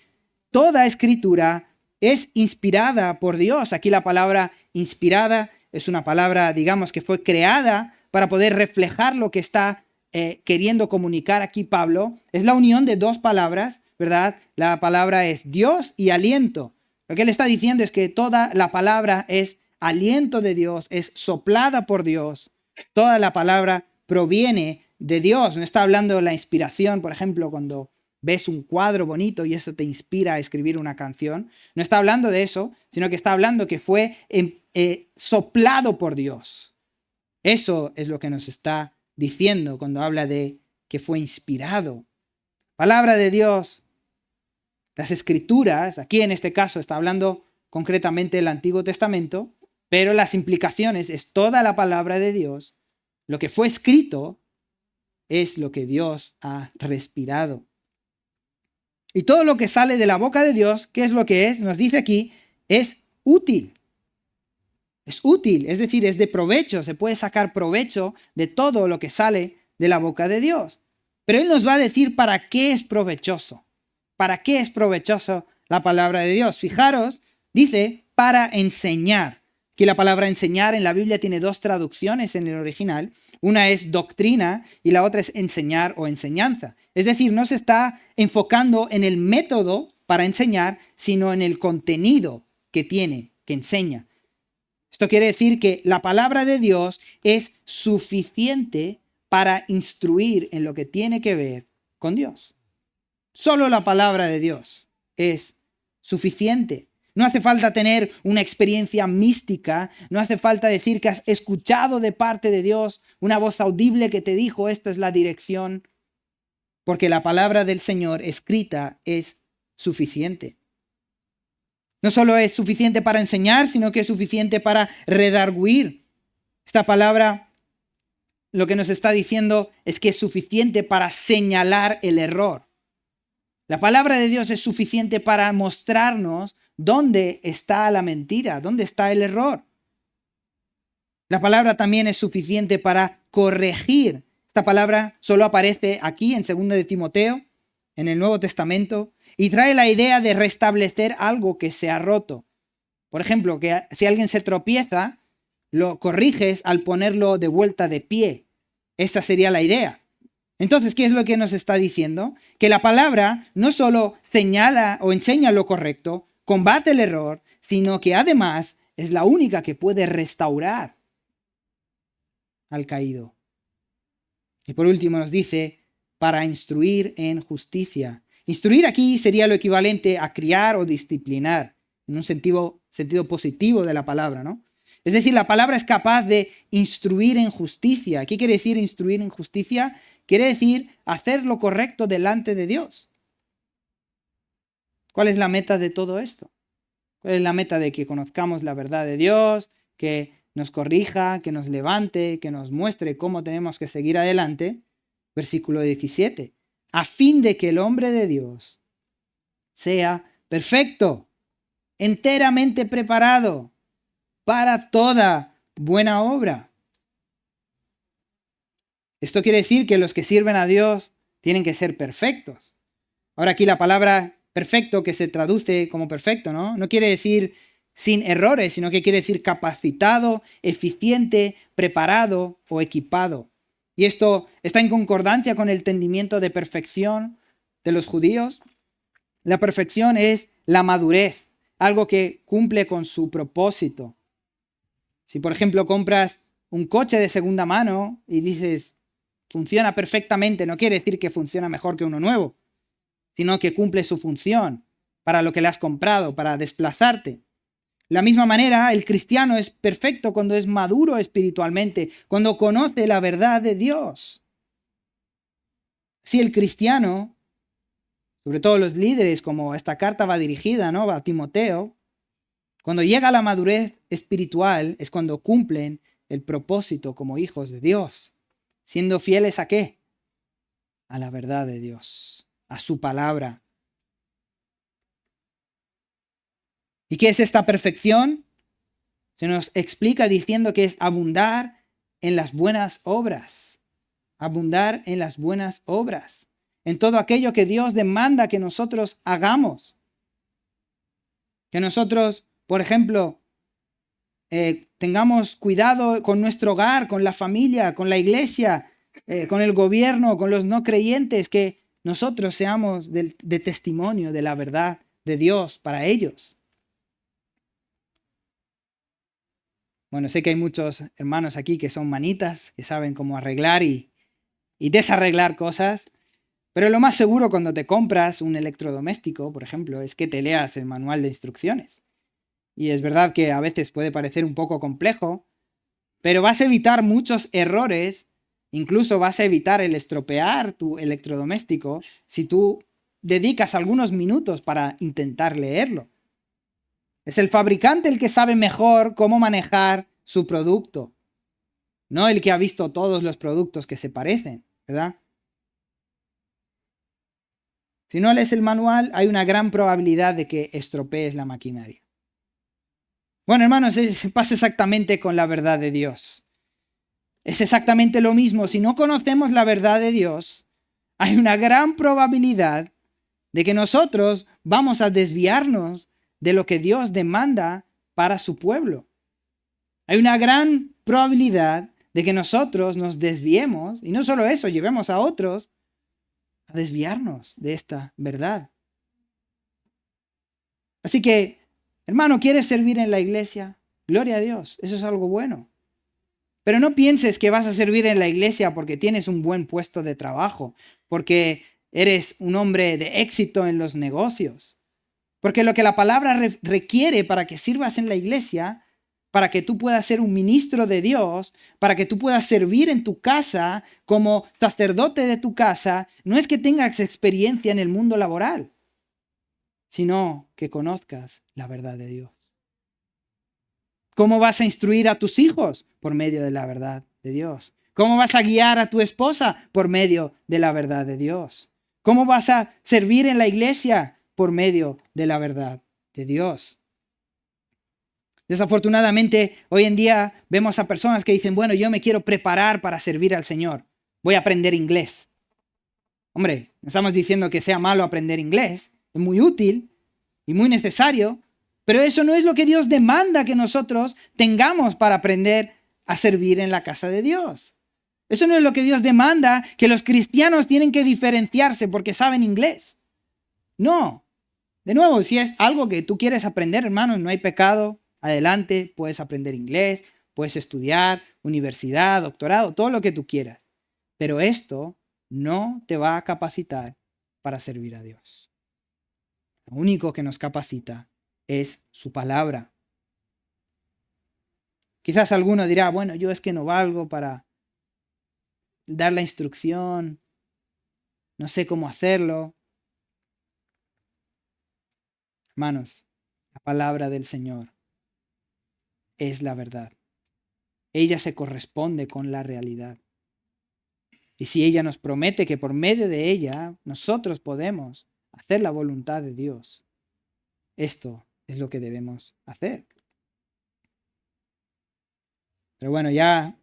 toda escritura es inspirada por Dios. Aquí la palabra inspirada es una palabra, digamos, que fue creada para poder reflejar lo que está queriendo comunicar aquí Pablo. Es la unión de dos palabras, ¿verdad? La palabra es Dios y aliento. Lo que él está diciendo es que toda la palabra es aliento de Dios, es soplada por Dios. Toda la palabra proviene de Dios. No está hablando de la inspiración, por ejemplo, cuando ves un cuadro bonito y eso te inspira a escribir una canción. No está hablando de eso, sino que está hablando que fue soplado por Dios. Eso es lo que nos está diciendo cuando habla de que fue inspirado. Palabra de Dios. Las escrituras, aquí en este caso está hablando concretamente del Antiguo Testamento, pero las implicaciones es toda la palabra de Dios. Lo que fue escrito es lo que Dios ha respirado. Y todo lo que sale de la boca de Dios, ¿qué es lo que es? Nos dice aquí, es útil. Es útil, es decir, es de provecho. Se puede sacar provecho de todo lo que sale de la boca de Dios. Pero Él nos va a decir para qué es provechoso. ¿Para qué es provechoso la palabra de Dios? Fijaros, dice, para enseñar. Aquí la palabra enseñar en la Biblia tiene dos traducciones en el original. Una es doctrina y la otra es enseñar o enseñanza. Es decir, no se está enfocando en el método para enseñar, sino en el contenido que tiene, que enseña. Esto quiere decir que la palabra de Dios es suficiente para instruir en lo que tiene que ver con Dios. Solo la palabra de Dios es suficiente. No hace falta tener una experiencia mística, no hace falta decir que has escuchado de parte de Dios una voz audible que te dijo esta es la dirección, porque la palabra del Señor escrita es suficiente. No solo es suficiente para enseñar, sino que es suficiente para redarguir. Esta palabra lo que nos está diciendo es que es suficiente para señalar el error. La palabra de Dios es suficiente para mostrarnos dónde está la mentira, dónde está el error. La palabra también es suficiente para corregir. Esta palabra solo aparece aquí en 2 de Timoteo, en el Nuevo Testamento, y trae la idea de restablecer algo que se ha roto. Por ejemplo, que si alguien se tropieza, lo corriges al ponerlo de vuelta de pie. Esa sería la idea. Entonces, ¿qué es lo que nos está diciendo? Que la palabra no solo señala o enseña lo correcto, combate el error, sino que además es la única que puede restaurar al caído. Y por último nos dice, para instruir en justicia. Instruir aquí sería lo equivalente a criar o disciplinar, en un sentido positivo de la palabra, ¿no? Es decir, la palabra es capaz de instruir en justicia. ¿Qué quiere decir instruir en justicia? Quiere decir hacer lo correcto delante de Dios. ¿Cuál es la meta de todo esto? ¿Cuál es la meta de que conozcamos la verdad de Dios, que nos corrija, que nos levante, que nos muestre cómo tenemos que seguir adelante? Versículo 17. A fin de que el hombre de Dios sea perfecto, enteramente preparado para toda buena obra. Esto quiere decir que los que sirven a Dios tienen que ser perfectos. Ahora aquí la palabra perfecto, que se traduce como perfecto, no quiere decir sin errores, sino que quiere decir capacitado, eficiente, preparado o equipado. Y esto está en concordancia con el entendimiento de perfección de los judíos. La perfección es la madurez, algo que cumple con su propósito. Si, por ejemplo, compras un coche de segunda mano y dices, funciona perfectamente, no quiere decir que funciona mejor que uno nuevo, sino que cumple su función para lo que le has comprado, para desplazarte. De la misma manera, el cristiano es perfecto cuando es maduro espiritualmente, cuando conoce la verdad de Dios. Si el cristiano, sobre todo los líderes, como esta carta va dirigida, ¿no?, a Timoteo, cuando llega a la madurez espiritual es cuando cumplen el propósito como hijos de Dios, siendo fieles ¿a qué? A la verdad de Dios, a su palabra. ¿Y qué es esta perfección? Se nos explica diciendo que es abundar en las buenas obras. Abundar en las buenas obras. En todo aquello que Dios demanda que nosotros hagamos. Que nosotros, por ejemplo, tengamos cuidado con nuestro hogar, con la familia, con la iglesia, con el gobierno, con los no creyentes, que nosotros seamos de testimonio de la verdad de Dios para ellos. Bueno, sé que hay muchos hermanos aquí que son manitas, que saben cómo arreglar y desarreglar cosas, pero lo más seguro cuando te compras un electrodoméstico, por ejemplo, es que te leas el manual de instrucciones. Y es verdad que a veces puede parecer un poco complejo, pero vas a evitar muchos errores, incluso vas a evitar el estropear tu electrodoméstico si tú dedicas algunos minutos para intentar leerlo. Es el fabricante el que sabe mejor cómo manejar su producto, no el que ha visto todos los productos que se parecen, ¿verdad? Si no lees el manual, hay una gran probabilidad de que estropees la maquinaria. Bueno, hermanos, pasa exactamente con la verdad de Dios. Es exactamente lo mismo. Si no conocemos la verdad de Dios, hay una gran probabilidad de que nosotros vamos a desviarnos de lo que Dios demanda para su pueblo. Hay una gran probabilidad de que nosotros nos desviemos, y no solo eso, llevemos a otros a desviarnos de esta verdad. Así que, hermano, ¿quieres servir en la iglesia? Gloria a Dios, eso es algo bueno. Pero no pienses que vas a servir en la iglesia porque tienes un buen puesto de trabajo, porque eres un hombre de éxito en los negocios. Porque lo que la palabra requiere para que sirvas en la iglesia, para que tú puedas ser un ministro de Dios, para que tú puedas servir en tu casa como sacerdote de tu casa, no es que tengas experiencia en el mundo laboral, sino que conozcas la verdad de Dios. ¿Cómo vas a instruir a tus hijos? Por medio de la verdad de Dios. ¿Cómo vas a guiar a tu esposa? Por medio de la verdad de Dios. ¿Cómo vas a servir en la iglesia? Por medio de la verdad de Dios. Desafortunadamente, hoy en día vemos a personas que dicen, bueno, yo me quiero preparar para servir al Señor. Voy a aprender inglés. Hombre, no estamos diciendo que sea malo aprender inglés. Es muy útil y muy necesario. Pero eso no es lo que Dios demanda que nosotros tengamos para aprender a servir en la casa de Dios. Eso no es lo que Dios demanda, que los cristianos tienen que diferenciarse porque saben inglés. No. De nuevo, si es algo que tú quieres aprender, hermano, no hay pecado. Adelante, puedes aprender inglés, puedes estudiar, universidad, doctorado, todo lo que tú quieras. Pero esto no te va a capacitar para servir a Dios. Lo único que nos capacita es su palabra. Quizás alguno dirá, bueno, yo es que no valgo para dar la instrucción, no sé cómo hacerlo. Hermanos, la palabra del Señor es la verdad. Ella se corresponde con la realidad. Y si ella nos promete que por medio de ella nosotros podemos hacer la voluntad de Dios, esto es lo que debemos hacer. Pero bueno, ya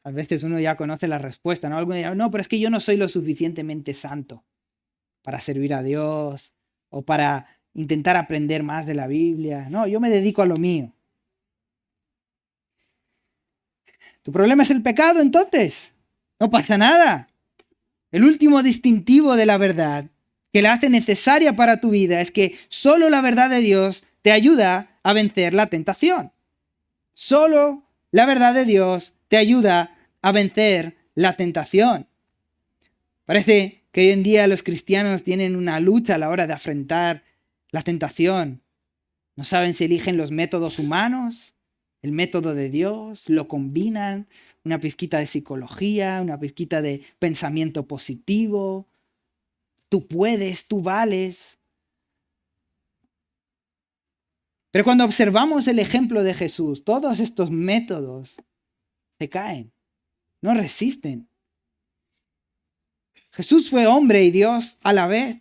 a veces uno ya conoce la respuesta, ¿no? Alguno dirá, no, pero es que yo no soy lo suficientemente santo para servir a Dios o para intentar aprender más de la Biblia. No, yo me dedico a lo mío. ¿Tu problema es el pecado entonces? No pasa nada. El último distintivo de la verdad que la hace necesaria para tu vida es que solo la verdad de Dios te ayuda a vencer la tentación. Solo la verdad de Dios te ayuda a vencer la tentación. Parece que hoy en día los cristianos tienen una lucha a la hora de afrontar la tentación. No saben si eligen los métodos humanos, el método de Dios, lo combinan, una pizquita de psicología, una pizquita de pensamiento positivo. Tú puedes, tú vales. Pero cuando observamos el ejemplo de Jesús, todos estos métodos se caen, no resisten. Jesús fue hombre y Dios a la vez.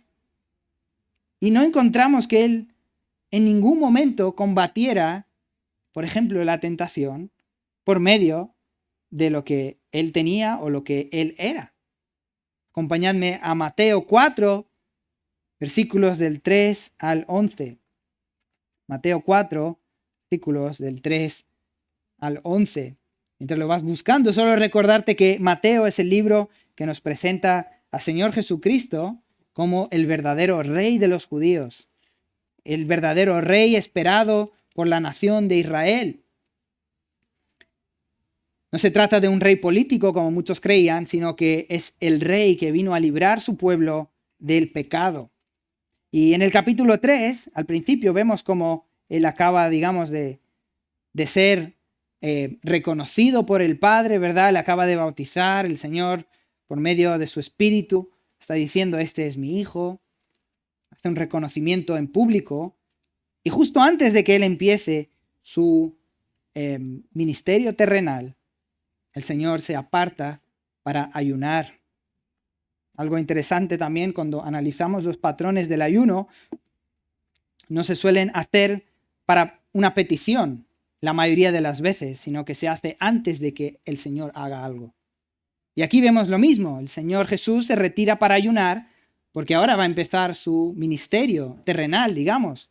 Y no encontramos que Él en ningún momento combatiera, por ejemplo, la tentación por medio de lo que Él tenía o lo que Él era. Acompañadme a Mateo 4, versículos del 3 al 11. Mateo 4, versículos del 3 al 11. Mientras lo vas buscando, solo recordarte que Mateo es el libro que nos presenta al Señor Jesucristo como el verdadero rey de los judíos, el verdadero rey esperado por la nación de Israel. No se trata de un rey político como muchos creían, sino que es el rey que vino a librar su pueblo del pecado. Y en el capítulo 3, al principio, vemos cómo él acaba, digamos, de ser reconocido por el Padre, ¿verdad? Él acaba de bautizar el Señor por medio de su Espíritu. Está diciendo, este es mi Hijo. Hace un reconocimiento en público. Y justo antes de que él empiece su ministerio terrenal, el Señor se aparta para ayunar. Algo interesante también cuando analizamos los patrones del ayuno, no se suelen hacer para una petición la mayoría de las veces, sino que se hace antes de que el Señor haga algo. Y aquí vemos lo mismo, el Señor Jesús se retira para ayunar porque ahora va a empezar su ministerio terrenal, digamos,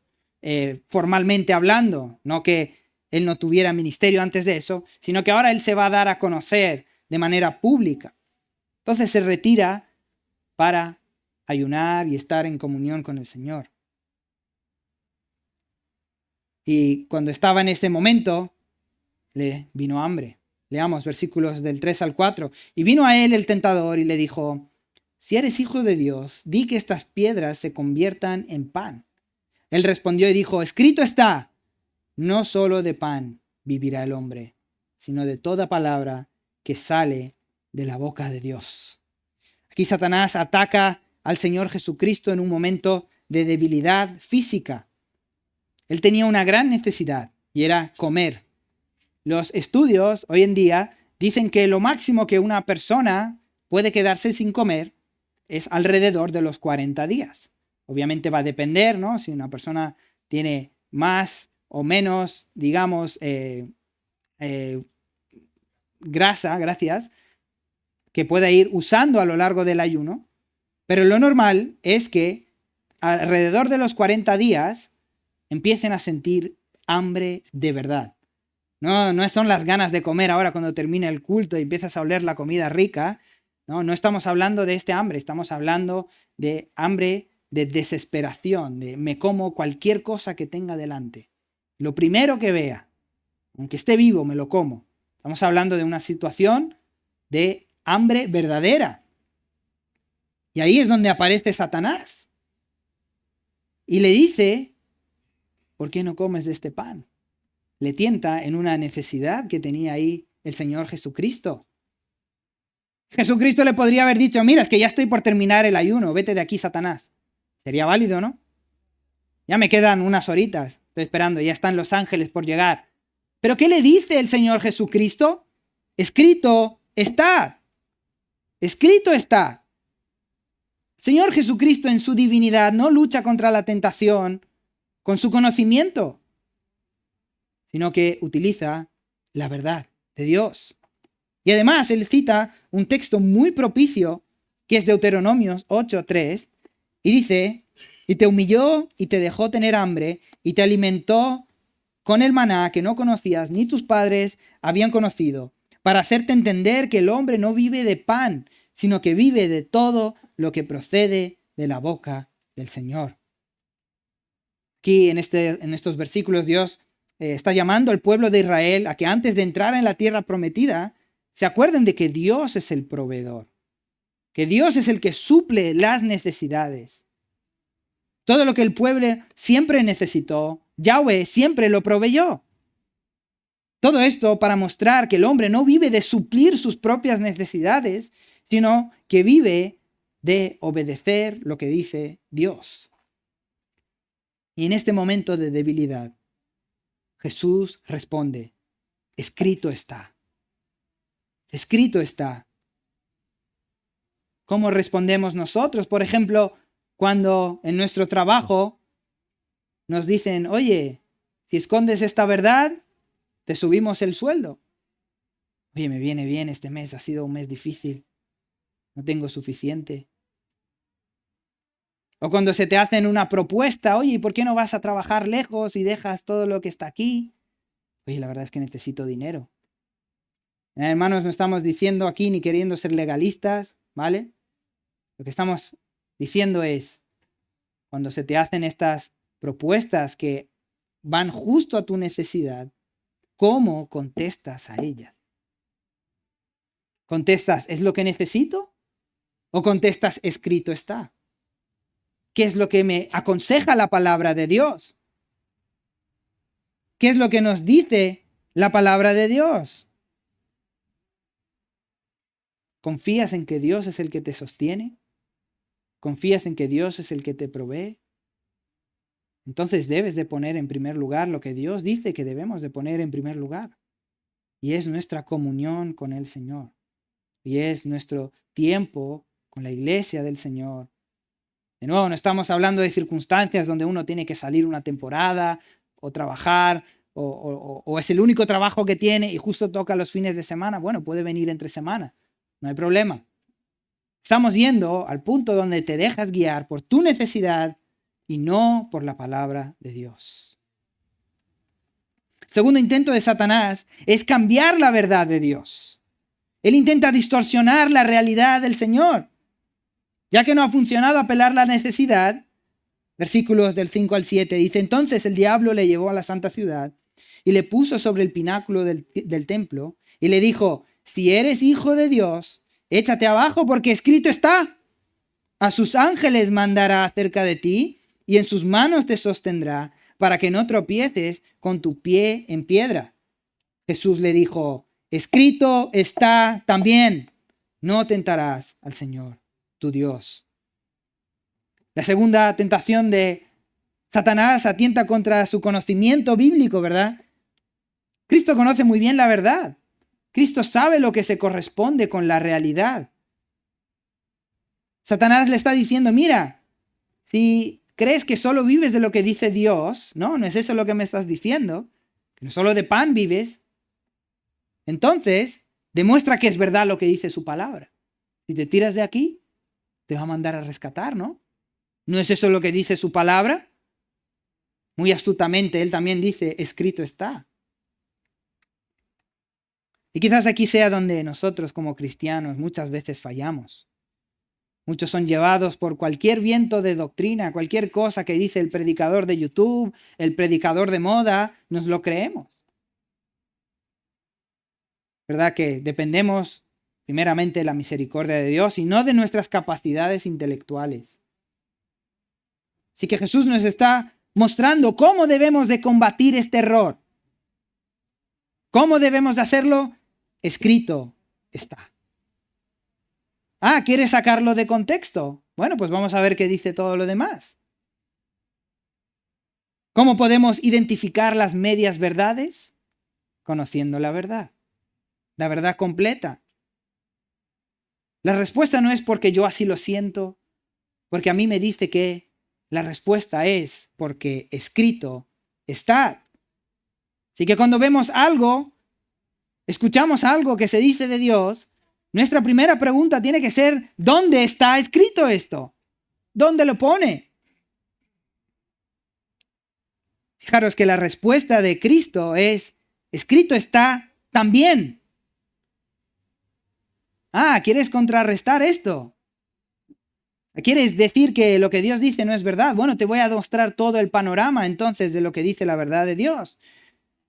formalmente hablando, no que él no tuviera ministerio antes de eso, sino que ahora él se va a dar a conocer de manera pública. Entonces se retira para ayunar y estar en comunión con el Señor. Y cuando estaba en este momento, le vino hambre. Leamos versículos del 3 al 4. Y vino a él el tentador y le dijo, si eres hijo de Dios, di que estas piedras se conviertan en pan. Él respondió y dijo, escrito está, no solo de pan vivirá el hombre, sino de toda palabra que sale de la boca de Dios. Aquí Satanás ataca al Señor Jesucristo en un momento de debilidad física. Él tenía una gran necesidad y era comer. Los estudios hoy en día dicen que lo máximo que una persona puede quedarse sin comer es alrededor de los 40 días. Obviamente va a depender, ¿no? Si una persona tiene más o menos, digamos, grasa, que pueda ir usando a lo largo del ayuno. Pero lo normal es que alrededor de los 40 días empiecen a sentir hambre de verdad. No son las ganas de comer ahora cuando termina el culto y empiezas a oler la comida rica. No estamos hablando de este hambre, estamos hablando de hambre de desesperación, de me como cualquier cosa que tenga delante. Lo primero que vea, aunque esté vivo, me lo como. Estamos hablando de una situación de hambre verdadera. Y ahí es donde aparece Satanás. Y le dice, ¿por qué no comes de este pan? Le tienta en una necesidad que tenía ahí el Señor Jesucristo. Jesucristo le podría haber dicho, mira, es que ya estoy por terminar el ayuno, vete de aquí, Satanás. Sería válido, ¿no? Ya me quedan unas horitas, estoy esperando, ya están los ángeles por llegar. ¿Pero qué le dice el Señor Jesucristo? Escrito está. Escrito está. Señor Jesucristo en su divinidad no lucha contra la tentación con su conocimiento, sino que utiliza la verdad de Dios. Y además él cita un texto muy propicio que es Deuteronomios 8:3 y dice, y te humilló y te dejó tener hambre y te alimentó con el maná que no conocías ni tus padres habían conocido, para hacerte entender que el hombre no vive de pan, sino que vive de todo lo que procede de la boca del Señor. Aquí en estos versículos Dios está llamando al pueblo de Israel a que antes de entrar en la tierra prometida se acuerden de que Dios es el proveedor, que Dios es el que suple las necesidades. Todo lo que el pueblo siempre necesitó, Yahweh siempre lo proveyó. Todo esto para mostrar que el hombre no vive de suplir sus propias necesidades, sino que vive de obedecer lo que dice Dios. Y en este momento de debilidad, Jesús responde, escrito está. Escrito está. ¿Cómo respondemos nosotros? Por ejemplo, cuando en nuestro trabajo nos dicen, oye, si escondes esta verdad, te subimos el sueldo. Oye, me viene bien este mes, ha sido un mes difícil. No tengo suficiente. O cuando se te hacen una propuesta, oye, ¿y por qué no vas a trabajar lejos y dejas todo lo que está aquí? Oye, la verdad es que necesito dinero. Hermanos, no estamos diciendo aquí ni queriendo ser legalistas, ¿vale? Lo que estamos diciendo es, cuando se te hacen estas propuestas que van justo a tu necesidad, ¿cómo contestas a ellas? ¿Contestas, es lo que necesito? ¿O contestas, escrito está? ¿Qué es lo que me aconseja la palabra de Dios? ¿Qué es lo que nos dice la palabra de Dios? ¿Confías en que Dios es el que te sostiene? ¿Confías en que Dios es el que te provee? Entonces debes de poner en primer lugar lo que Dios dice que debemos de poner en primer lugar. Y es nuestra comunión con el Señor. Y es nuestro tiempo con la iglesia del Señor. De nuevo, no estamos hablando de circunstancias donde uno tiene que salir una temporada o trabajar o es el único trabajo que tiene y justo toca los fines de semana. Bueno, puede venir entre semana. No hay problema. Estamos yendo al punto donde te dejas guiar por tu necesidad y no por la palabra de Dios. El segundo intento de Satanás es cambiar la verdad de Dios. Él intenta distorsionar la realidad del Señor. Ya que no ha funcionado apelar la necesidad, versículos del 5 al 7, dice, entonces el diablo le llevó a la santa ciudad y le puso sobre el pináculo del templo y le dijo, si eres hijo de Dios, échate abajo porque escrito está, a sus ángeles mandará acerca de ti y en sus manos te sostendrá para que no tropieces con tu pie en piedra. Jesús le dijo, escrito está también, no tentarás al Señor, tu Dios. La segunda tentación de Satanás atienta contra su conocimiento bíblico, ¿verdad? Cristo conoce muy bien la verdad. Cristo sabe lo que se corresponde con la realidad. Satanás le está diciendo, mira, si crees que solo vives de lo que dice Dios, no es eso lo que me estás diciendo, que no solo de pan vives, entonces demuestra que es verdad lo que dice su palabra. Si te tiras de aquí, te va a mandar a rescatar, ¿no? ¿No es eso lo que dice su palabra? Muy astutamente, él también dice, escrito está. Y quizás aquí sea donde nosotros como cristianos muchas veces fallamos. Muchos son llevados por cualquier viento de doctrina, cualquier cosa que dice el predicador de YouTube, el predicador de moda, nos lo creemos. ¿Verdad que dependemos primeramente de la misericordia de Dios y no de nuestras capacidades intelectuales? Así que Jesús nos está mostrando cómo debemos de combatir este error. ¿Cómo debemos de hacerlo? Escrito está. ¿Quieres sacarlo de contexto? Bueno, pues vamos a ver qué dice todo lo demás. ¿Cómo podemos identificar las medias verdades? Conociendo la verdad completa. La respuesta no es porque yo así lo siento, porque a mí me dice que. La respuesta es porque escrito está. Así que cuando vemos algo, escuchamos algo que se dice de Dios, nuestra primera pregunta tiene que ser, ¿dónde está escrito esto? ¿Dónde lo pone? Fijaros que la respuesta de Cristo es, escrito está también. ¿Quieres contrarrestar esto? ¿Quieres decir que lo que Dios dice no es verdad? Bueno, te voy a mostrar todo el panorama entonces de lo que dice la verdad de Dios.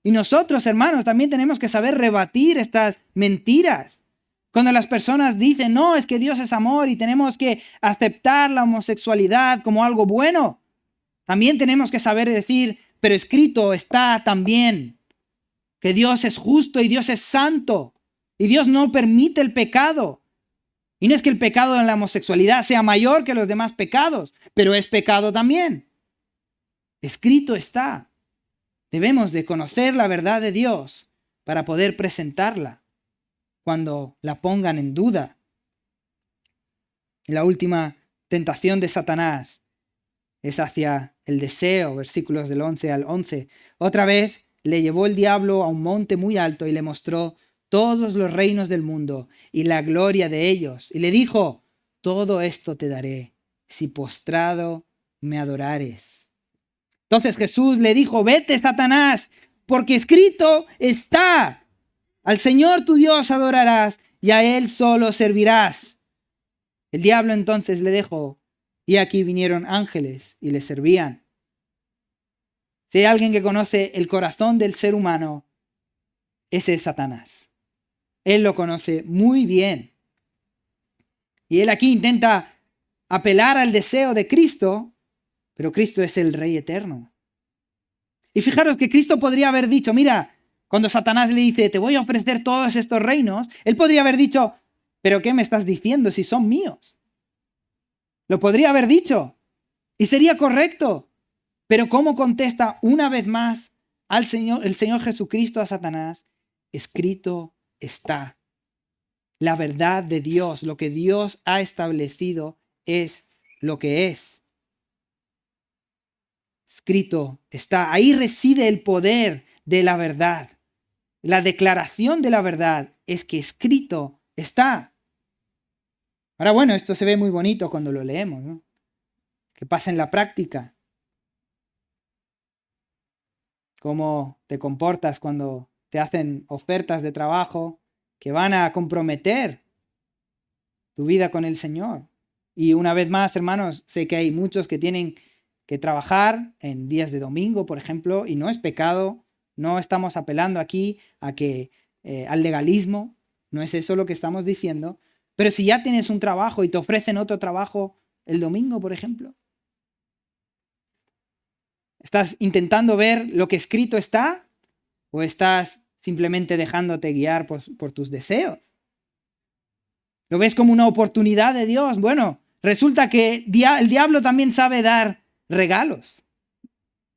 Y nosotros, hermanos, también tenemos que saber rebatir estas mentiras. Cuando las personas dicen, no, es que Dios es amor y tenemos que aceptar la homosexualidad como algo bueno, también tenemos que saber decir, pero escrito está también que Dios es justo y Dios es santo y Dios no permite el pecado. Y no es que el pecado en la homosexualidad sea mayor que los demás pecados, pero es pecado también. Escrito está. Debemos de conocer la verdad de Dios para poder presentarla cuando la pongan en duda. La última tentación de Satanás es hacia el deseo, versículos del 11 al 11. Otra vez le llevó el diablo a un monte muy alto y le mostró todos los reinos del mundo y la gloria de ellos. Y le dijo, todo esto te daré si postrado me adorares. Entonces Jesús le dijo, vete, Satanás, porque escrito está, al Señor tu Dios adorarás y a Él solo servirás. El diablo entonces le dejó, y aquí vinieron ángeles y le servían. Si hay alguien que conoce el corazón del ser humano, ese es Satanás. Él lo conoce muy bien. Y él aquí intenta apelar al deseo de Cristo, pero Cristo es el Rey eterno. Y fijaros que Cristo podría haber dicho, mira, cuando Satanás le dice, te voy a ofrecer todos estos reinos, él podría haber dicho, ¿pero qué me estás diciendo si son míos? Lo podría haber dicho y sería correcto. Pero ¿cómo contesta una vez más el Señor Jesucristo a Satanás? Escrito está. La verdad de Dios, lo que Dios ha establecido es lo que es. Escrito está. Ahí reside el poder de la verdad. La declaración de la verdad es que escrito está. Ahora, bueno, esto se ve muy bonito cuando lo leemos, ¿no? ¿Qué pasa en la práctica? ¿Cómo te comportas cuando te hacen ofertas de trabajo que van a comprometer tu vida con el Señor? Y una vez más, hermanos, sé que hay muchos que tienen que trabajar en días de domingo, por ejemplo, y no es pecado. No estamos apelando aquí a que al legalismo, no es eso lo que estamos diciendo. Pero si ya tienes un trabajo y te ofrecen otro trabajo el domingo, por ejemplo, ¿estás intentando ver lo que escrito está o estás simplemente dejándote guiar por tus deseos? ¿Lo ves como una oportunidad de Dios? Bueno, resulta que el diablo también sabe dar regalos.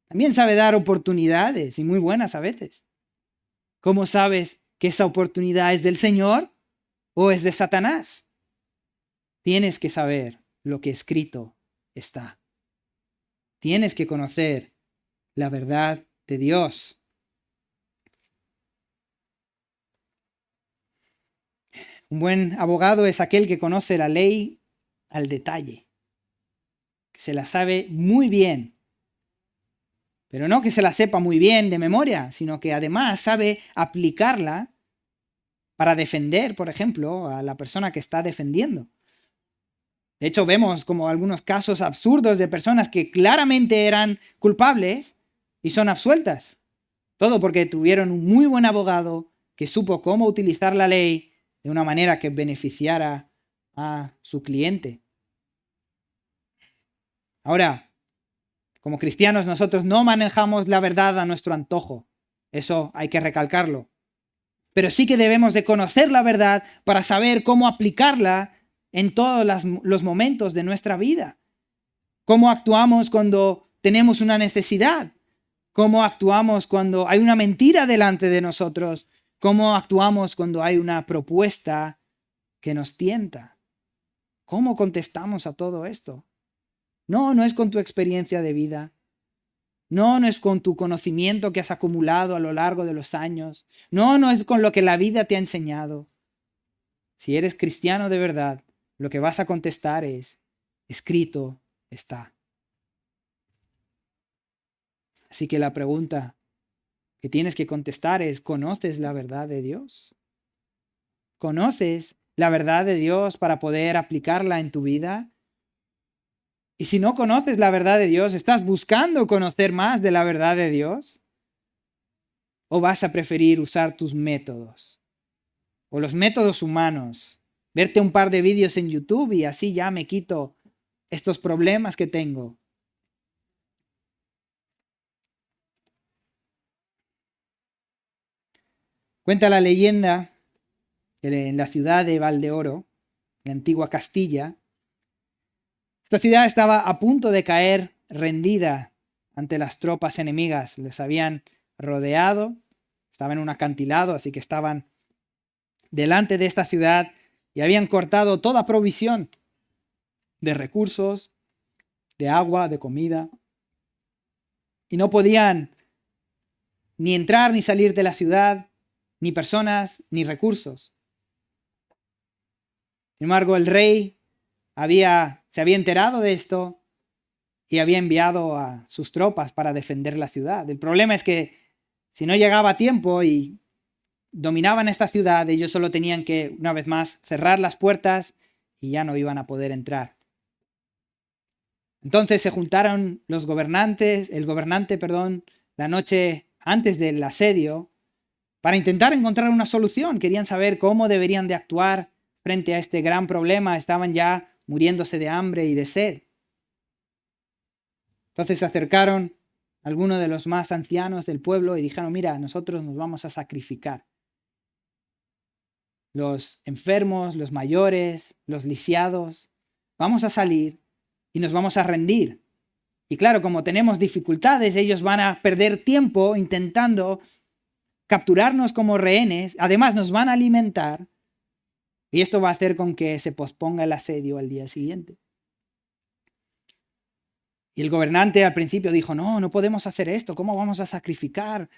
También sabe dar oportunidades y muy buenas a veces. ¿Cómo sabes que esa oportunidad es del Señor o es de Satanás? Tienes que saber lo que escrito está. Tienes que conocer la verdad de Dios. Un buen abogado es aquel que conoce la ley al detalle, que se la sabe muy bien, pero no que se la sepa muy bien de memoria, sino que además sabe aplicarla para defender, por ejemplo, a la persona que está defendiendo. De hecho, vemos como algunos casos absurdos de personas que claramente eran culpables y son absueltas. Todo porque tuvieron un muy buen abogado que supo cómo utilizar la ley de una manera que beneficiara a su cliente. Ahora, como cristianos nosotros no manejamos la verdad a nuestro antojo. Eso hay que recalcarlo. Pero sí que debemos de conocer la verdad para saber cómo aplicarla en todos los momentos de nuestra vida. Cómo actuamos cuando tenemos una necesidad. Cómo actuamos cuando hay una mentira delante de nosotros. Cómo actuamos cuando hay una propuesta que nos tienta. ¿Cómo contestamos a todo esto? No es con tu experiencia de vida. No es con tu conocimiento que has acumulado a lo largo de los años. No es con lo que la vida te ha enseñado. Si eres cristiano de verdad, lo que vas a contestar es, escrito está. Así que la pregunta que tienes que contestar es, ¿conoces la verdad de Dios? ¿Conoces la verdad de Dios para poder aplicarla en tu vida? Y si no conoces la verdad de Dios, ¿estás buscando conocer más de la verdad de Dios? ¿O vas a preferir usar tus métodos? O los métodos humanos. Verte un par de vídeos en YouTube y así ya me quito estos problemas que tengo. Cuenta la leyenda que en la ciudad de Valdeoro, la antigua Castilla, esta ciudad estaba a punto de caer rendida ante las tropas enemigas. Les habían rodeado, estaban en un acantilado, así que estaban delante de esta ciudad y habían cortado toda provisión de recursos, de agua, de comida. Y no podían ni entrar ni salir de la ciudad, ni personas, ni recursos. Sin embargo, el rey había se había enterado de esto y había enviado a sus tropas para defender la ciudad. El problema es que si no llegaba a tiempo y dominaban esta ciudad, ellos solo tenían que, una vez más, cerrar las puertas y ya no iban a poder entrar. Entonces se juntaron el gobernante, la noche antes del asedio para intentar encontrar una solución. Querían saber cómo deberían de actuar frente a este gran problema. Estaban ya muriéndose de hambre y de sed. Entonces se acercaron algunos de los más ancianos del pueblo y dijeron, mira, nosotros nos vamos a sacrificar. Los enfermos, los mayores, los lisiados, vamos a salir y nos vamos a rendir. Y claro, como tenemos dificultades, ellos van a perder tiempo intentando capturarnos como rehenes. Además, nos van a alimentar. Y esto va a hacer con que se posponga el asedio al día siguiente. Y el gobernante al principio dijo, no podemos hacer esto. ¿Cómo vamos a sacrificar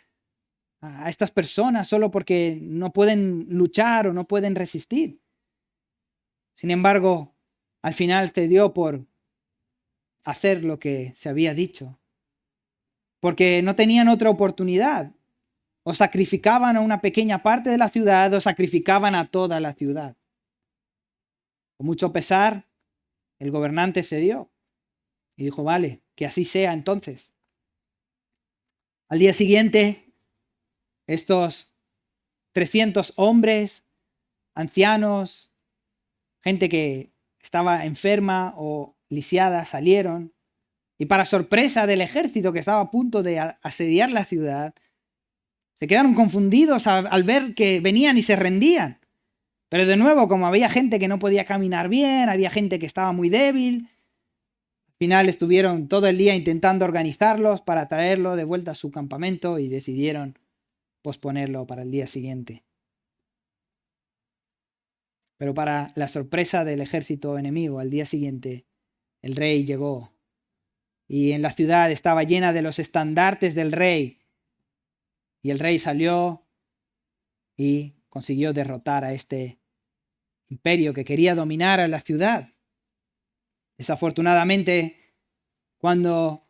a estas personas solo porque no pueden luchar o no pueden resistir? Sin embargo, al final cedió por hacer lo que se había dicho, porque no tenían otra oportunidad. O sacrificaban a una pequeña parte de la ciudad o sacrificaban a toda la ciudad. Con mucho pesar, el gobernante cedió y dijo, vale, que así sea entonces. Al día siguiente, estos 300 hombres, ancianos, gente que estaba enferma o lisiada, salieron y para sorpresa del ejército que estaba a punto de asediar la ciudad, se quedaron confundidos al ver que venían y se rendían. Pero de nuevo, como había gente que no podía caminar bien, había gente que estaba muy débil, al final estuvieron todo el día intentando organizarlos para traerlo de vuelta a su campamento y decidieron posponerlo para el día siguiente. Pero para la sorpresa del ejército enemigo, al día siguiente, el rey llegó y en la ciudad estaba llena de los estandartes del rey. Y el rey salió y consiguió derrotar a este imperio que quería dominar a la ciudad. Desafortunadamente, cuando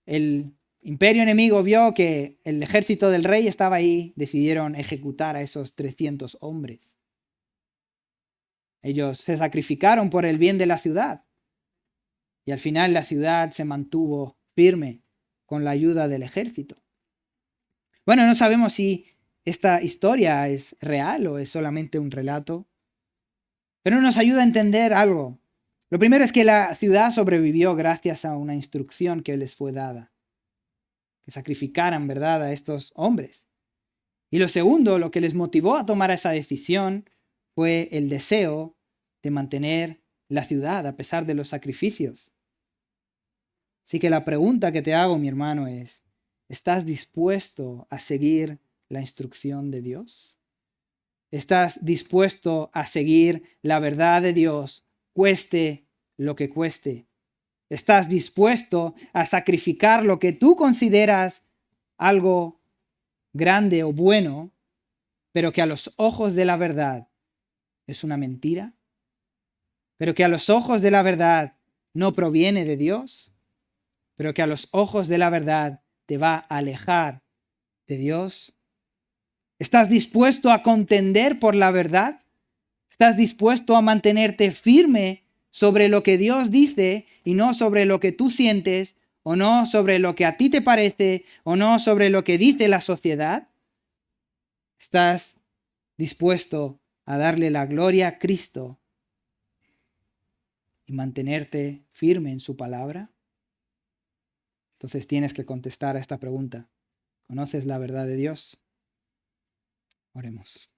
el imperio enemigo vio que el ejército del rey estaba ahí, decidieron ejecutar a esos 300 hombres. Ellos se sacrificaron por el bien de la ciudad. Y al final la ciudad se mantuvo firme con la ayuda del ejército. Bueno, no sabemos si esta historia es real o es solamente un relato, pero nos ayuda a entender algo. Lo primero es que la ciudad sobrevivió gracias a una instrucción que les fue dada, que sacrificaran, ¿verdad?, a estos hombres. Y lo segundo, lo que les motivó a tomar esa decisión fue el deseo de mantener la ciudad a pesar de los sacrificios. Así que la pregunta que te hago, mi hermano, es, ¿estás dispuesto a seguir la instrucción de Dios? ¿Estás dispuesto a seguir la verdad de Dios, cueste lo que cueste? ¿Estás dispuesto a sacrificar lo que tú consideras algo grande o bueno, pero que a los ojos de la verdad es una mentira? ¿Pero que a los ojos de la verdad no proviene de Dios? ¿Pero que a los ojos de la verdad te va a alejar de Dios? ¿Estás dispuesto a contender por la verdad? ¿Estás dispuesto a mantenerte firme sobre lo que Dios dice y no sobre lo que tú sientes, o no sobre lo que a ti te parece, o no sobre lo que dice la sociedad? ¿Estás dispuesto a darle la gloria a Cristo y mantenerte firme en su palabra? Entonces tienes que contestar a esta pregunta. ¿Conoces la verdad de Dios? Oremos.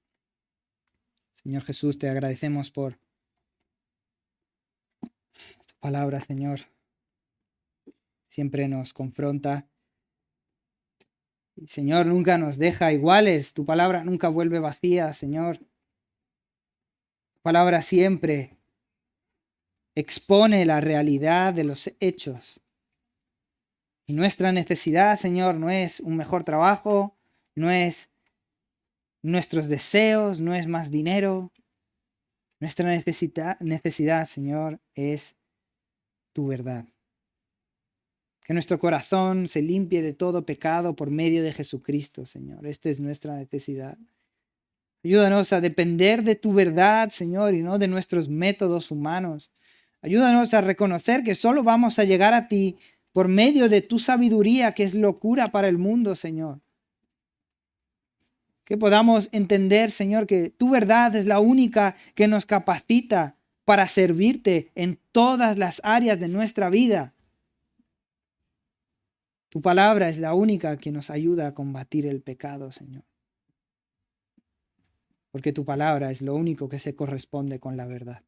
Señor Jesús, te agradecemos por tu palabra, Señor. Siempre nos confronta. Señor, nunca nos deja iguales. Tu palabra nunca vuelve vacía, Señor. Tu palabra siempre expone la realidad de los hechos. Y nuestra necesidad, Señor, no es un mejor trabajo, no es nuestros deseos, no es más dinero. Nuestra necesidad, Señor, es tu verdad. Que nuestro corazón se limpie de todo pecado por medio de Jesucristo, Señor. Esta es nuestra necesidad. Ayúdanos a depender de tu verdad, Señor, y no de nuestros métodos humanos. Ayúdanos a reconocer que solo vamos a llegar a ti por medio de tu sabiduría, que es locura para el mundo, Señor. Que podamos entender, Señor, que tu verdad es la única que nos capacita para servirte en todas las áreas de nuestra vida. Tu palabra es la única que nos ayuda a combatir el pecado, Señor. Porque tu palabra es lo único que se corresponde con la verdad.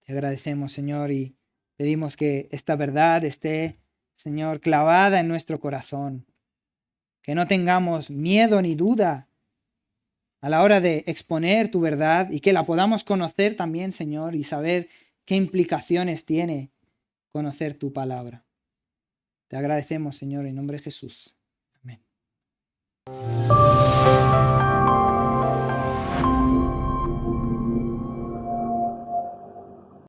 Te agradecemos, Señor, y pedimos que esta verdad esté, Señor, clavada en nuestro corazón. Que no tengamos miedo ni duda a la hora de exponer tu verdad y que la podamos conocer también, Señor, y saber qué implicaciones tiene conocer tu palabra. Te agradecemos, Señor, en nombre de Jesús. Amén.